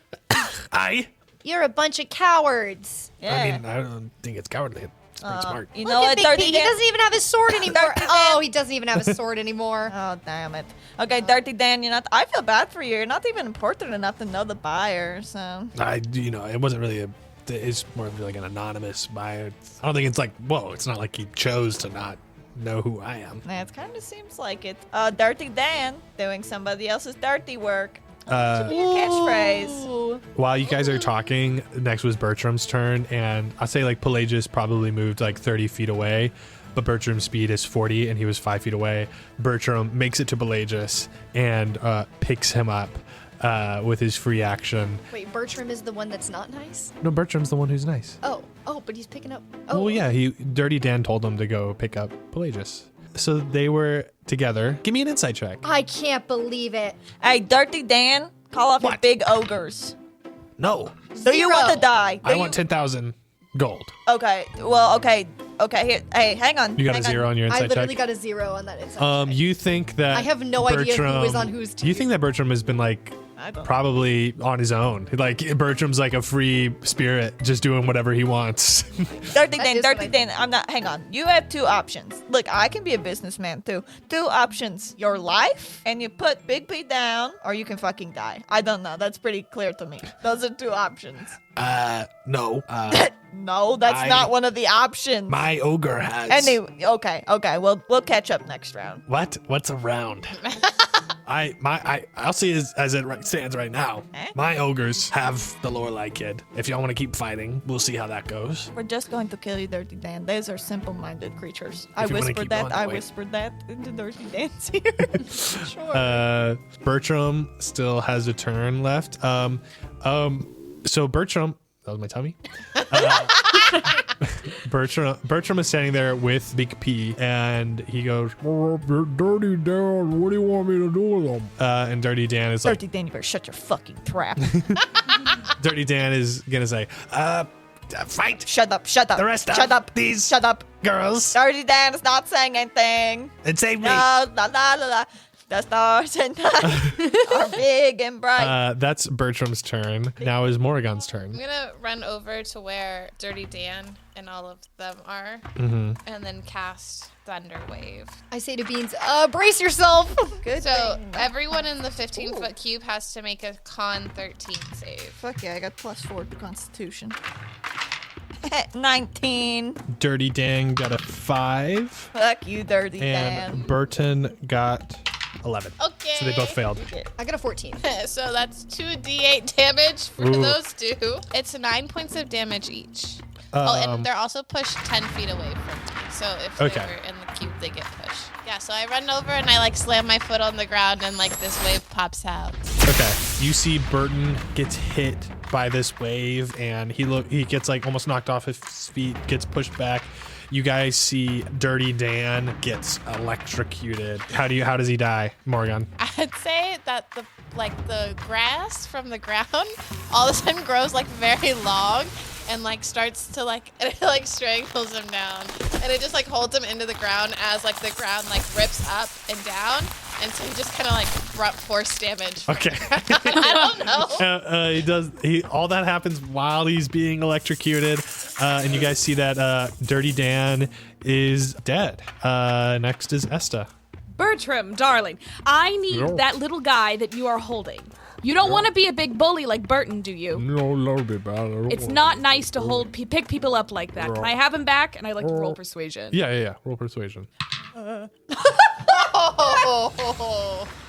Aye. You're a bunch of cowards. Yeah. I mean, I don't think it's cowardly. It's pretty smart. You Look know at what, Big Dirty P. He Dan? doesn't even have his sword anymore. Dirty Dan. Oh, he doesn't even have his sword anymore. Oh, damn it. Okay, Dirty Dan, you're not. I feel bad for you. You're not even important enough to know the buyer, so. It wasn't really it's more of like an anonymous buyer. I don't think it's like, whoa, it's not like he chose to not know who I am. Nah, it kind of seems like it. Dirty Dan doing somebody else's dirty work. Should be your catchphrase. While you guys are talking, next was Bertram's turn, and I'll say like Pelagius probably moved like 30 feet away, but Bertram's speed is 40 and he was 5 feet away. Bertram makes it to Pelagius and picks him up with his free action. Wait, Bertram is the one that's not nice? No, Bertram's the one who's nice. Oh, but he's picking up. Oh, Well, yeah, Dirty Dan told him to go pick up Pelagius. So they were together. Give me an insight check. I can't believe it. Hey, Dirty Dan, call off your big ogres. No. Do you want to die? I want 10,000 gold. Okay, well, okay. Here, hey, hang on. You got hang a 0 on your I insight literally check? got a 0 on that insight. You think that I have no idea who was on whose team. You think that Bertram has been like I don't- probably on his own. Like Bertram's like a free spirit, just doing whatever he wants. Dirty That Dan, is what Dirty I Dan, I'm not, hang on. You have 2 options. Look, I can be a businessman too. 2 options. Your life, and you put Big P down, or you can fucking die. I don't know. That's pretty clear to me. Those are 2 options. No. No, that's not one of the options. My ogre has. Anyway, okay. We'll catch up next round. What? What's a round? I'll see as it stands right now. My ogres have the Lorelei kid. If y'all want to keep fighting, we'll see how that goes. We're just going to kill you, Dirty Dan. Those are simple-minded creatures. I you wanna whispered keep that. going I that way. whispered that into Dirty Dan's ear. Bertram still has a turn left. So Bertram, that was my tummy. Bertram is standing there with Big P, and he goes, Dirty Dan, what do you want me to do with them? and Dirty Dan is like, Dirty Dan, you better shut your fucking trap. Dirty Dan is gonna say, Fight Shut up. the rest Shut of up. these Shut up. girls Dirty Dan is not saying anything. and save me. No, la la la la. The stars and night are big and bright. that's Bertram's turn. Now is Morroghan's turn. I'm gonna run over to where Dirty Dan and all of them are, Mm-hmm. and then cast Thunder Wave. I say to Beans, brace yourself. Good So thing. everyone in the 15-foot cube has to make a Con 13 save. Fuck yeah, I got +4 to Constitution. 19. Dirty Dan got a 5, Fuck you, Dirty and Dan. Burton got 11. Okay. So they both failed. I got a 14. So that's 2d8 damage for Ooh. those 2. It's 9 points of damage each. And they're also pushed 10 feet away from me. So if Okay. they were in the cube, they get pushed. Yeah, so I run over and I like slam my foot on the ground and like this wave pops out. Okay, you see Burton gets hit by this wave, and he gets like almost knocked off his feet, gets pushed back. You guys see Dirty Dan gets electrocuted. How does he die, Morroghan? I'd say that the grass from the ground all of a sudden grows like very long and like starts to like and it like strangles him down, and it just like holds him into the ground as like the ground like rips up and down, and so he just kind of like brought force damage. Okay. I don't know. He does. All that happens while he's being electrocuted, and you guys see that Dirty Dan is dead. Next is Esta. Bertram, darling, I need that little guy that you are holding. You don't want to be a big bully like Burton, do you? No, that'll be bad. I don't It's want- not nice to pick people up like that. Can I have him back? And I like to roll persuasion. Yeah. Roll persuasion. It's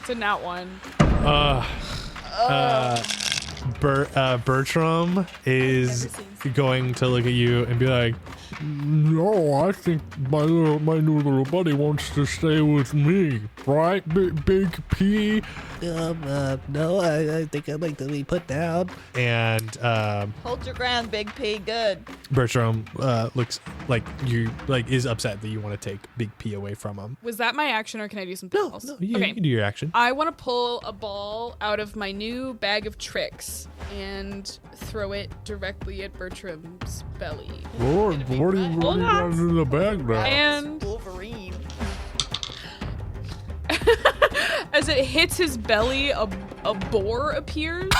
a nat 1. Bertram is going to look at you and be like, No, I think my new little buddy wants to stay with me. Right, Big P? No, I think I'd like to be put down. And Hold your ground, Big P. Good. Bertram looks like is upset that you want to take Big P away from him. Was that my action, or can I do something else? No, you Okay. can do your action. I want to pull a ball out of my new bag of tricks and throw it directly at Bertram's belly. Lord, what do you got in the bag now? And Wolverine. as it hits his belly, a boar appears.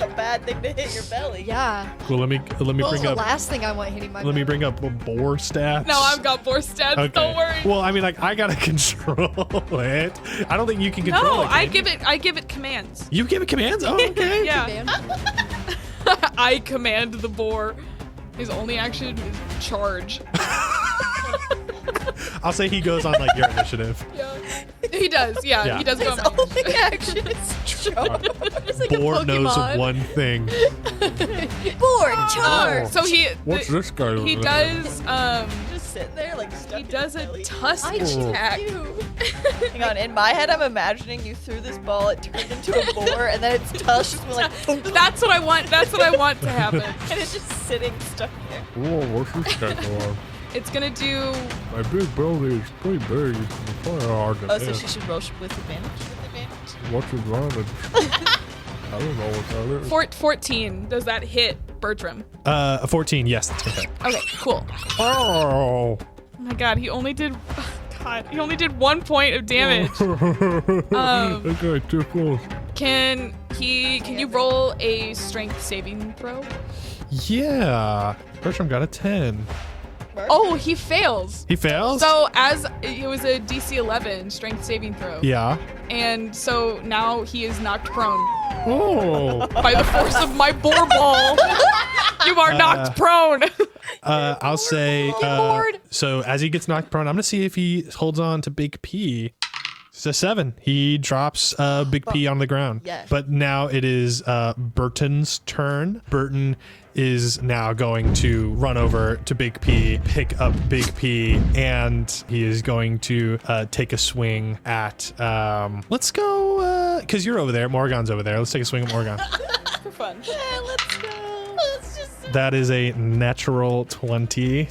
A bad thing to hit your belly. Yeah. Well, let me bring the up. last thing I want hitting my Let me belly. bring up boar stats. No, I've got boar stats. Okay. Don't worry. Well, I mean, like, I gotta control it. I don't think you can control No, it. I can give it commands. you give it commands? Oh, okay. Yeah, Man. I command the boar. His only action is charge. I'll say he goes on like your initiative. Yeah, he does. Yeah, Yeah. he does go on my Only action is charge. Boar knows Pokemon. one thing. Board charge. So What's this guy? he doing? does Just sitting there like stuck he in does his a belly. tusk I attack. Hang on, in my head I'm imagining you threw this ball, it turned into a boar, and then its tusk just went like That's what I want. That's what I want to happen. and it's just sitting stuck there. Whoa, what's this guy doing? It's gonna do. My big belly is pretty big. It's probably hard to Oh, so hit. she should roll with advantage. What's advantage? I don't know what that is. 14. Does that hit Bertram? A 14, yes, that's okay. Okay, cool. Oh! Oh my god, he only did. God, he only did 1 point of damage. That guy too close. Can you roll a strength saving throw? Yeah. Bertram got a 10. Oh, he fails. He fails? So as it was a DC 11 strength saving throw. Yeah. And so now he is knocked prone Oh. by the force of my boar ball. You are knocked prone. I'll say, so as he gets knocked prone, I'm going to see if he holds on to Big P. It's a 7. He drops Big P on the ground. Yes. But now it is Burton's turn. Burton is now going to run over to Big P, pick up Big P, and he is going to take a swing at, let's go, because you're over there. Morroghan's over there. Let's take a swing at Morroghan. For fun. Yeah, let's go. Let's just That is a natural 20.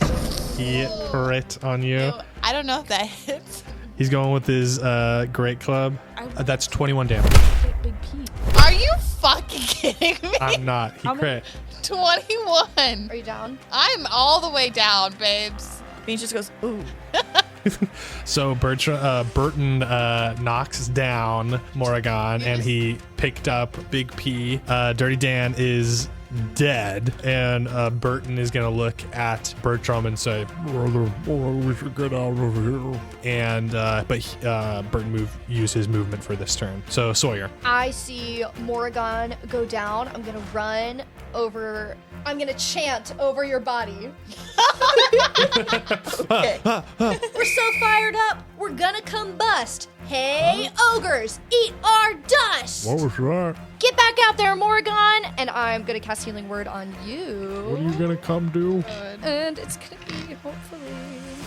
He crit on you. I don't know if that hits. He's going with his great club. That's 21 damage. Big P. Are you fucking kidding me? I'm not. He crit. 21. Are you down? I'm all the way down, babes. Beans just goes, ooh. So Burton knocks down Morroghan, and he picked up Big P. Dirty Dan is dead, and Burton is gonna look at Bertram and say, Brother, boy, we should get out of here. and Burton use his movement for this turn. So Sawyer. I see Morroghan go down. I'm gonna run over. I'm gonna chant over your body. Okay. We're so fired up, we're gonna combust. Hey, ogres, eat our dust. What was that? Get back out there, Morroghan. And I'm gonna cast Healing Word on What are you. you gonna come do? And it's gonna be, hopefully,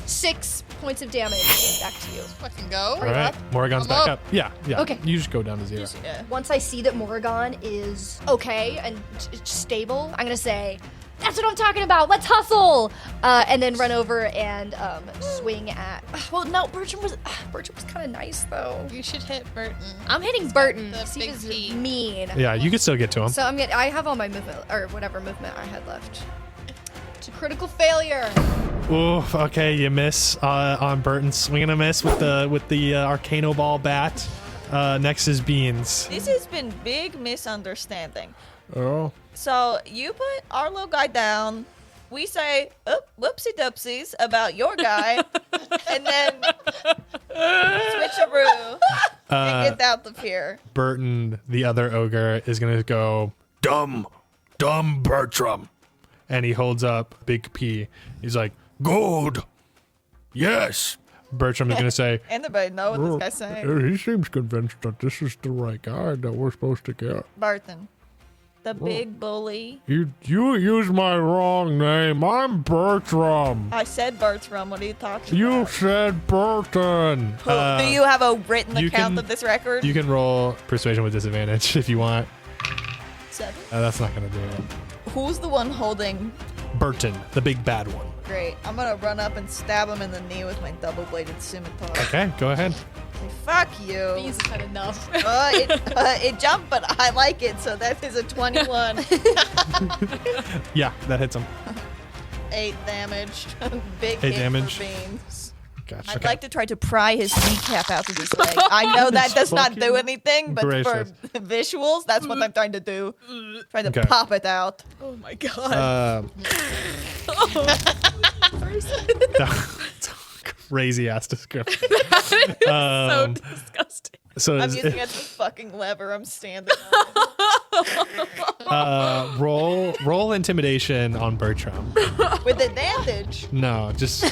6 points of damage. Back to you. Fucking go. All right. Morrigan's I'm back up. up. Yeah. Okay. You just go down to 0. Yeah. Once I see that Morroghan is okay and stable, I'm gonna say, "That's what I'm talking about. Let's hustle!" And then run over and swing at. Well, no, Bertram was kind of nice though. You should hit Burton. I'm hitting Burton. the He big was P. mean. Yeah, you can still get to him. So I have all my movement or whatever movement I had left. It's a critical failure. Oof. Okay, you miss on Burton. Swing and a miss with the Arcano Ball bat. Next is Beans. This has been big misunderstanding. Oh, So you put our little guy down. We say, whoopsie doopsies about your guy, and then switcheroo and get out of here. Burton, the other ogre, is gonna go dumb Bertram, and he holds up Big P. He's like, good, yes. Bertram is gonna say, Anybody know what this guy's saying? he seems convinced that this is the right guy that we're supposed to get. Burton. The big bully. You used my wrong name. I'm Bertram. I said Bertram. What are you talking You about? said Burton. Do you have a written you account can- of this record? You can roll persuasion with disadvantage if you want. 7. That's not gonna do it. Who's the one holding? Burton, the big bad one. Great. I'm gonna run up and stab him in the knee with my double-bladed scimitar. Okay, go ahead. Say, fuck you. He's had enough. It jumped, but I like it, so that is a 21. Yeah, that hits him. 8 damage. Big 8 hit damage. for beans. Gotcha. I'd Okay. like to try to pry his kneecap out of his leg. I know that does not do anything, but gracious. for visuals, that's what I'm trying to do. Try to Okay. pop it out. Oh my god. Crazy ass description. So disgusting. So I'm is- using it as a fucking lever. I'm standing on roll intimidation on Bertram. it. With advantage. No, just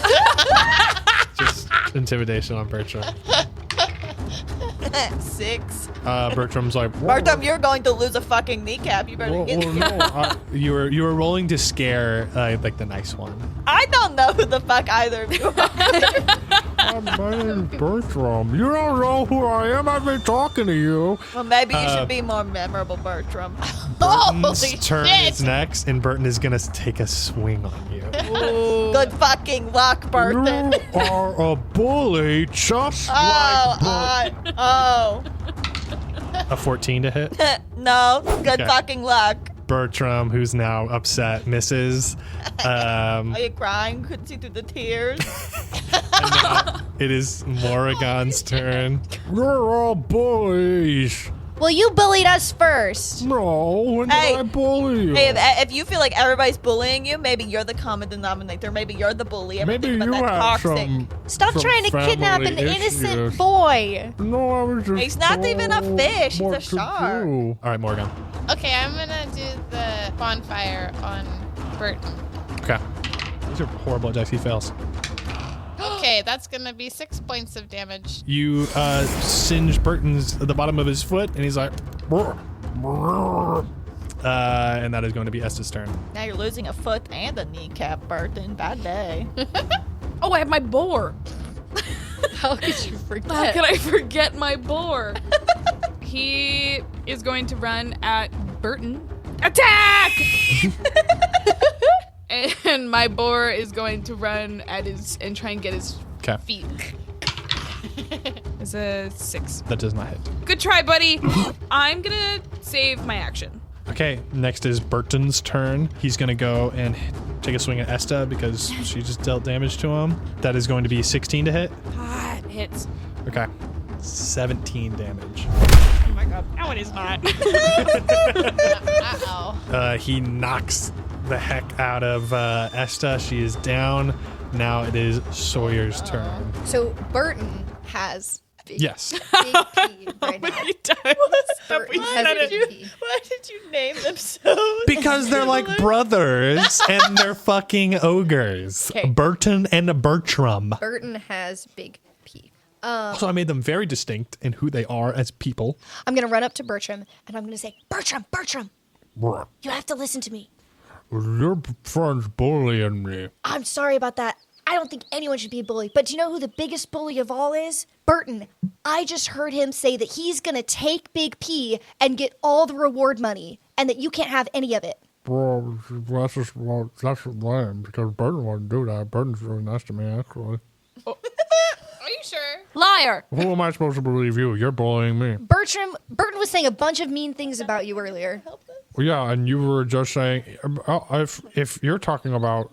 intimidation on Bertram. 6. Bertram's like, "Whoa." Bartum, you're going to lose a fucking kneecap. You better Well, get no, you were rolling to scare like the nice one. I don't know who the fuck either of you are. my name's Bertram. You don't know who I am. I've been talking to you. Well, maybe you should be more memorable, Bertram. Burton's Holy turn shit. is next, and Burton is gonna take a swing on you. Good fucking luck, Burton. You are a bully, just like Burton. A 14 to hit. No, good Okay. fucking luck. Bertram, who's now upset, misses. Are you crying? Couldn't see through the tears. It is Morroghan's turn. You're all bullies. Well, you bullied us first. No, when Hey. did I bully you? Hey, if you feel like everybody's bullying you, maybe you're the common denominator. Maybe you're the bully. Maybe Everything you but that have toxic. some. Stop some trying to kidnap an family innocent issues. boy. No, I was just. He's not even a told fish, he's a what to shark. do. All right, Morgan. Okay, I'm gonna do the bonfire on Burton. Okay. These are horrible dice. He fails. Okay, that's gonna be 6 points of damage. You singe Burton's the bottom of his foot, and he's like, "Brr, brr." And that is going to be Esta's turn. Now you're losing a foot and a kneecap, Burton. Bad day. Oh, I have my boar. How could you forget? How could I forget my boar? He is going to run at Burton. Attack! And my boar is going to run at his and try and get his Okay. feet. It's a 6. That does not hit. Good try, buddy. I'm gonna save my action. Okay, next is Burton's turn. He's going to go and take a swing at Esta because she just dealt damage to him. That is going to be 16 to hit. Ah, it hits. Okay. 17 damage. Oh my god. No, it is not. Uh-oh. He knocks the heck out of Esta. She is down. Now it is Sawyer's turn. So Burton has big, Yes. big pee right now. Many times have we Burton said has it. big pee. Why did you name them so? Because they're like brothers and they're fucking ogres. Okay. Burton and Bertram. Burton has big pee. So I made them very distinct in who they are as people. I'm gonna run up to Bertram and I'm gonna say, Bertram, Bruh. you have to listen to me. Your friend's bullying me. I'm sorry about that. I don't think anyone should be a bully. But do you know who the biggest bully of all is? Burton. I just heard him say that he's gonna take Big P and get all the reward money and that you can't have any of it. Bro, that's just lame because Burton wouldn't do that. Burton's really nice to me, actually. Are you sure? Liar. Who am I supposed to believe you? You're bullying me. Burton was saying a bunch of mean things about you earlier. Well, yeah, and you were just saying, if you're talking about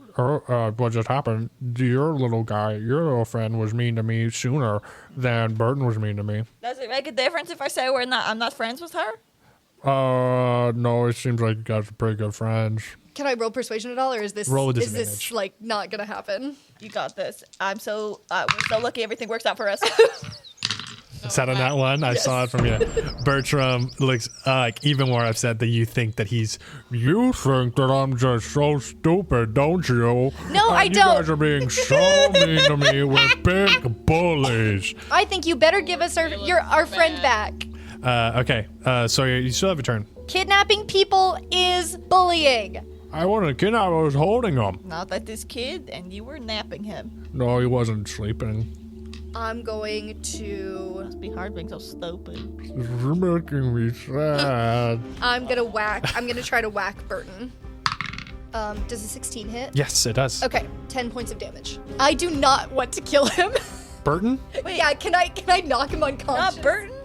what just happened, your little friend was mean to me sooner than Burton was mean to me. Does it make a difference if I say I'm not friends with her? No, it seems like you guys are pretty good friends. Can I roll persuasion at all, or is this Roll with is this disadvantage. like not gonna happen? You got this. We're so lucky everything works out for us. Is that on that one? I saw it from you. Bertram looks even more upset that you think that he's. You think that I'm just so stupid, don't you? No, I You don't. guys are being so mean to me. We're big bullies. I think you better give us our friend back. Okay. Sawyer, you still have a turn. Kidnapping people is bullying. I wasn't kidding. I was holding him. Not that this kid and you were napping him. No, he wasn't sleeping. I'm going to. Must be hard being so stupid. You're making me sad. I'm gonna try to whack Burton. Does a 16 hit? Yes, it does. Okay, 10 points of damage. I do not want to kill him. Burton? Yeah, can I knock him unconscious? Not Burton.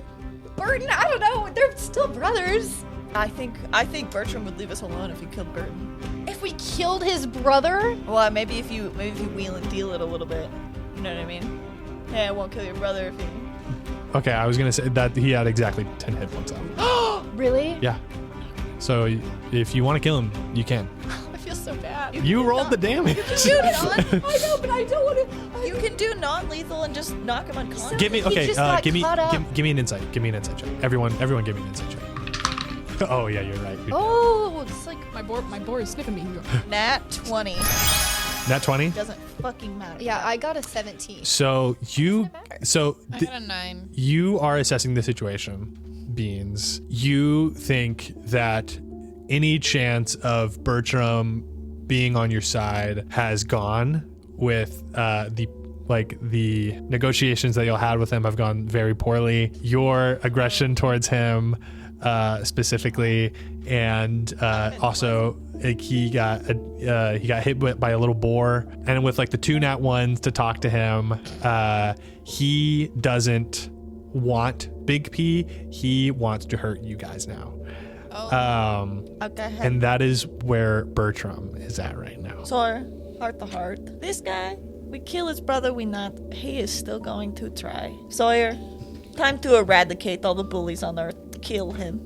Burton, I don't know. They're still brothers. I think Bertram would leave us alone if you killed Burton. If we killed his brother, Well, maybe if you wheel and deal it a little bit. You know what I mean? Hey, I won't kill your brother if you. Okay, I was going to say that he had exactly 10 hit points out. really? Yeah. So if you want to kill him, you can. I feel so bad. You rolled the damage. I know, but I don't want to. You can do non-lethal and just knock him unconscious. Give me He just got give me caught up. give me an insight. Give me an insight check. Everyone give me an insight check. Oh yeah, you're right. Oh, it's like My boar is sniffing me. Nat 20. Nat 20. Doesn't fucking matter. yeah. I got a 17. So I got a 9. you are assessing the situation, Beans. You think that any chance of Bertram being on your side has gone with the negotiations that y'all had with him have gone very poorly. Your aggression towards him specifically, and also like he got hit by a little boar, and with like the 2 nat 1s to talk to him, he doesn't want Big P. He wants to hurt you guys now. Okay. And that is where Bertram is at right now. Sawyer, heart to heart. This guy, we kill his brother, he is still going to try. Sawyer, time to eradicate all the bullies on Earth. Kill him.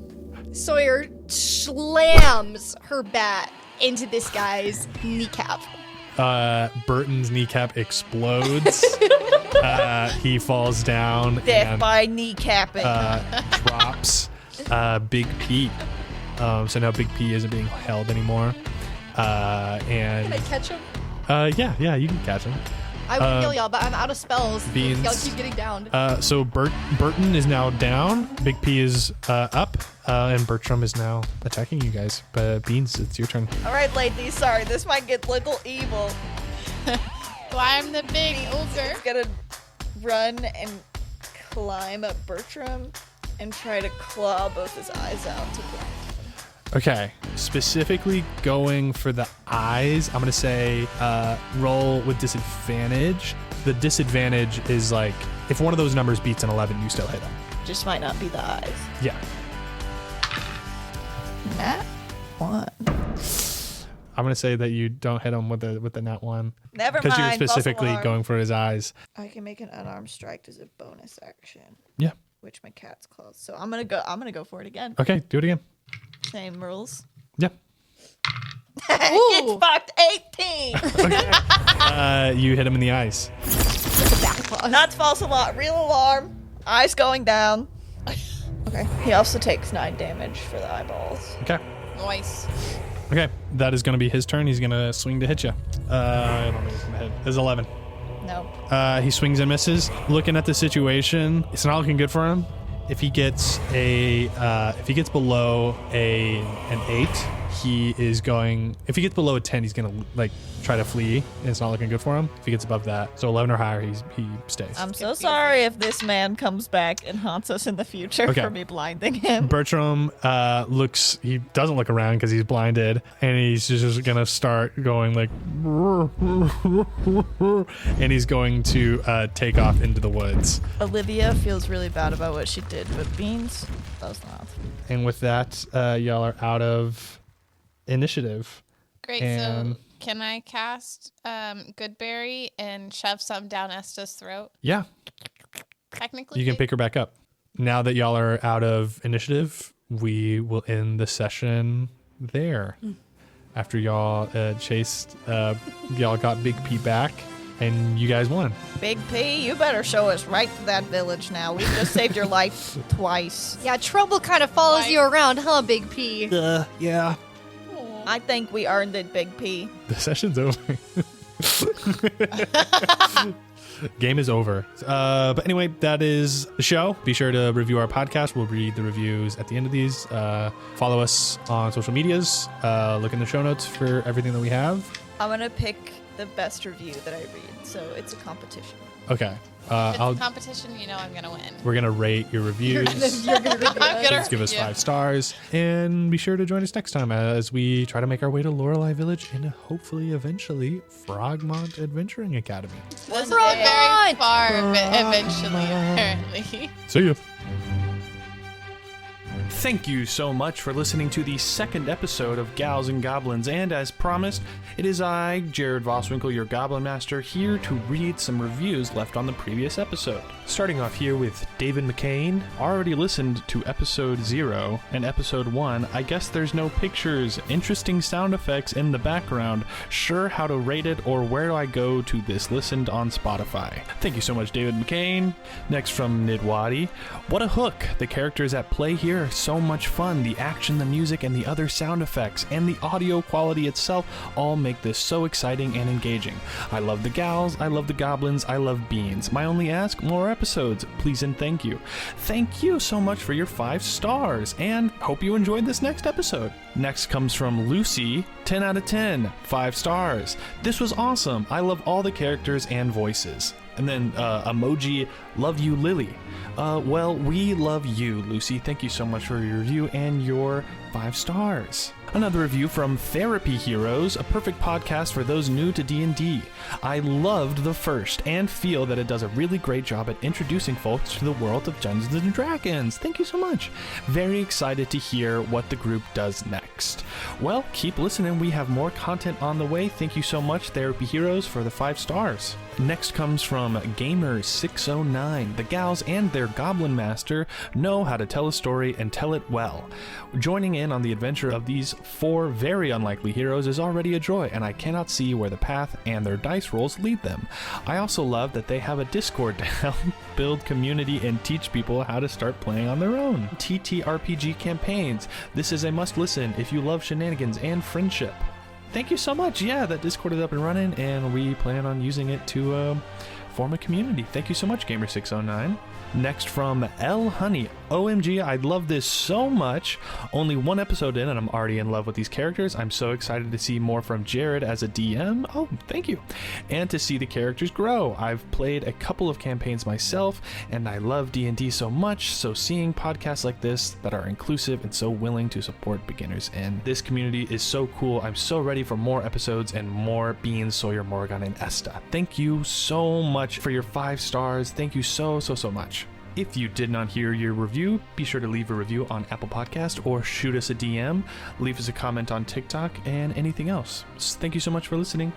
Sawyer slams her bat into this guy's kneecap. Burton's kneecap explodes. He falls down Death and by kneecapping. drops Big P. So now Big P isn't being held anymore. Can I catch him? Yeah, you can catch him. I would kill y'all, but I'm out of spells. Beans. Y'all keep getting downed. So Burton is now down. Big P is up, and Bertram is now attacking you guys. But Beans, it's your turn. All right, ladies. Sorry, this might get a little evil. Well, I'm the big ogre. He's gonna run and climb up Bertram and try to claw both his eyes out to blind him. Okay, specifically going for the eyes, I'm gonna say roll with disadvantage. The disadvantage is like if one of those numbers beats an 11, you still hit him. Just might not be the eyes. Yeah. Nat 1. I'm gonna say that you don't hit him with the nat 1. Never because mind. you're specifically false alarm. going for his eyes. I can make an unarmed strike as a bonus action, Yeah. which my cat's close. So I'm gonna go for it again. Okay, do it again. Same rules. Yeah. It's fucked 18. You hit him in the eyes. Not false alarm. Real alarm. Eyes going down. Okay. He also takes 9 damage for the eyeballs. Okay. Nice. Okay, that is gonna be his turn. He's gonna swing to hit you. I don't think he's gonna hit. It's 11. No. He swings and misses. Looking at the situation, it's not looking good for him. If he gets below an 8, he is going. If he gets below a 10, he's gonna like try to flee, and it's not looking good for him. If he gets above that, so 11 or higher, he stays. I'm so sorry if this man comes back and haunts us in the future Okay. for me blinding him. Bertram looks. He doesn't look around because he's blinded, and he's just gonna start going like, and he's going to take off into the woods. Olivia feels really bad about what she did, but Beans does not. And with that, y'all are out of initiative. Great. And- So can I cast Goodberry and shove some down Esta's throat? Yeah, Technically, you can pick her back up. Now that y'all are out of initiative, we will end the session there. After y'all chased, y'all got Big P back, and you guys won. Big P, you better show us right to that village now. We just saved your life twice. Yeah, trouble kind of follows you around, huh, Big P? Yeah. I think we earned it, Big P. The session's over. Game is over. But anyway, that is the show. Be sure to review our podcast. We'll read the reviews at the end of these. Follow us on social medias. Look in the show notes for everything that we have. I'm going to pick the best review that I read, so it's a competition. Okay. If it's a competition, I'm gonna win. We're going to rate your reviews. You're going to review I'm it. gonna Please give us review. 5 stars. And be sure to join us next time as we try to make our way to Lorelei Village and hopefully, eventually, Frogmont Adventuring Academy. This is very Frogmont! far eventually, apparently. See you. Thank you so much for listening to the second episode of Gals and Goblins, and as promised, it is I, Jared Voswinkle, your Goblin Master, here to read some reviews left on the previous episode. Starting off here with David McCain. Already listened to episode 0 and episode 1. I guess there's no pictures, interesting sound effects in the background. Sure how to rate it or where do I go to this listened on Spotify. Thank you so much, David McCain. Next from Nidwadi. What a hook. The characters at play here are so much fun. The action, the music, and the other sound effects, and the audio quality itself all make this so exciting and engaging. I love the gals, I love the goblins, I love beans. My only ask, more episodes, please and thank you. Thank you so much for your 5 stars, and hope you enjoyed this next episode. Next comes from Lucy, 10 out of 10, 5 stars. This was awesome. I love all the characters and voices. And then emoji, love you, Lily. Well, we love you, Lucy. Thank you so much for your review and your 5 stars. Another review from Therapy Heroes, a perfect podcast for those new to D&D. I loved the first and feel that it does a really great job at introducing folks to the world of Dungeons & Dragons. Thank you so much. Very excited to hear what the group does next. Well, keep listening. We have more content on the way. Thank you so much, Therapy Heroes, for the 5 stars. Next comes from Gamer609. The gals and their Goblin Master know how to tell a story and tell it well. Joining in on the adventure of these 4 very unlikely heroes is already a joy, and I cannot see where the path and their dice rolls lead them. I also love that they have a Discord to help build community and teach people how to start playing on their own. TTRPG campaigns. This is a must listen if you love shenanigans and friendship. Thank you so much. Yeah, that Discord is up and running, and we plan on using it to form a community. Thank you so much, Gamer609. Next from L Honey. OMG, I love this so much. Only 1 episode in and I'm already in love with these characters. I'm so excited to see more from Jared as a DM. Oh, thank you. And to see the characters grow. I've played a couple of campaigns myself and I love D&D so much. So seeing podcasts like this that are inclusive and so willing to support beginners and this community is so cool. I'm so ready for more episodes and more Beans, Sawyer, Morroghan, and Esta. Thank you so much for your 5 stars. Thank you so much. If you did not hear your review, be sure to leave a review on Apple Podcast or shoot us a DM, leave us a comment on TikTok, and anything else. Thank you so much for listening.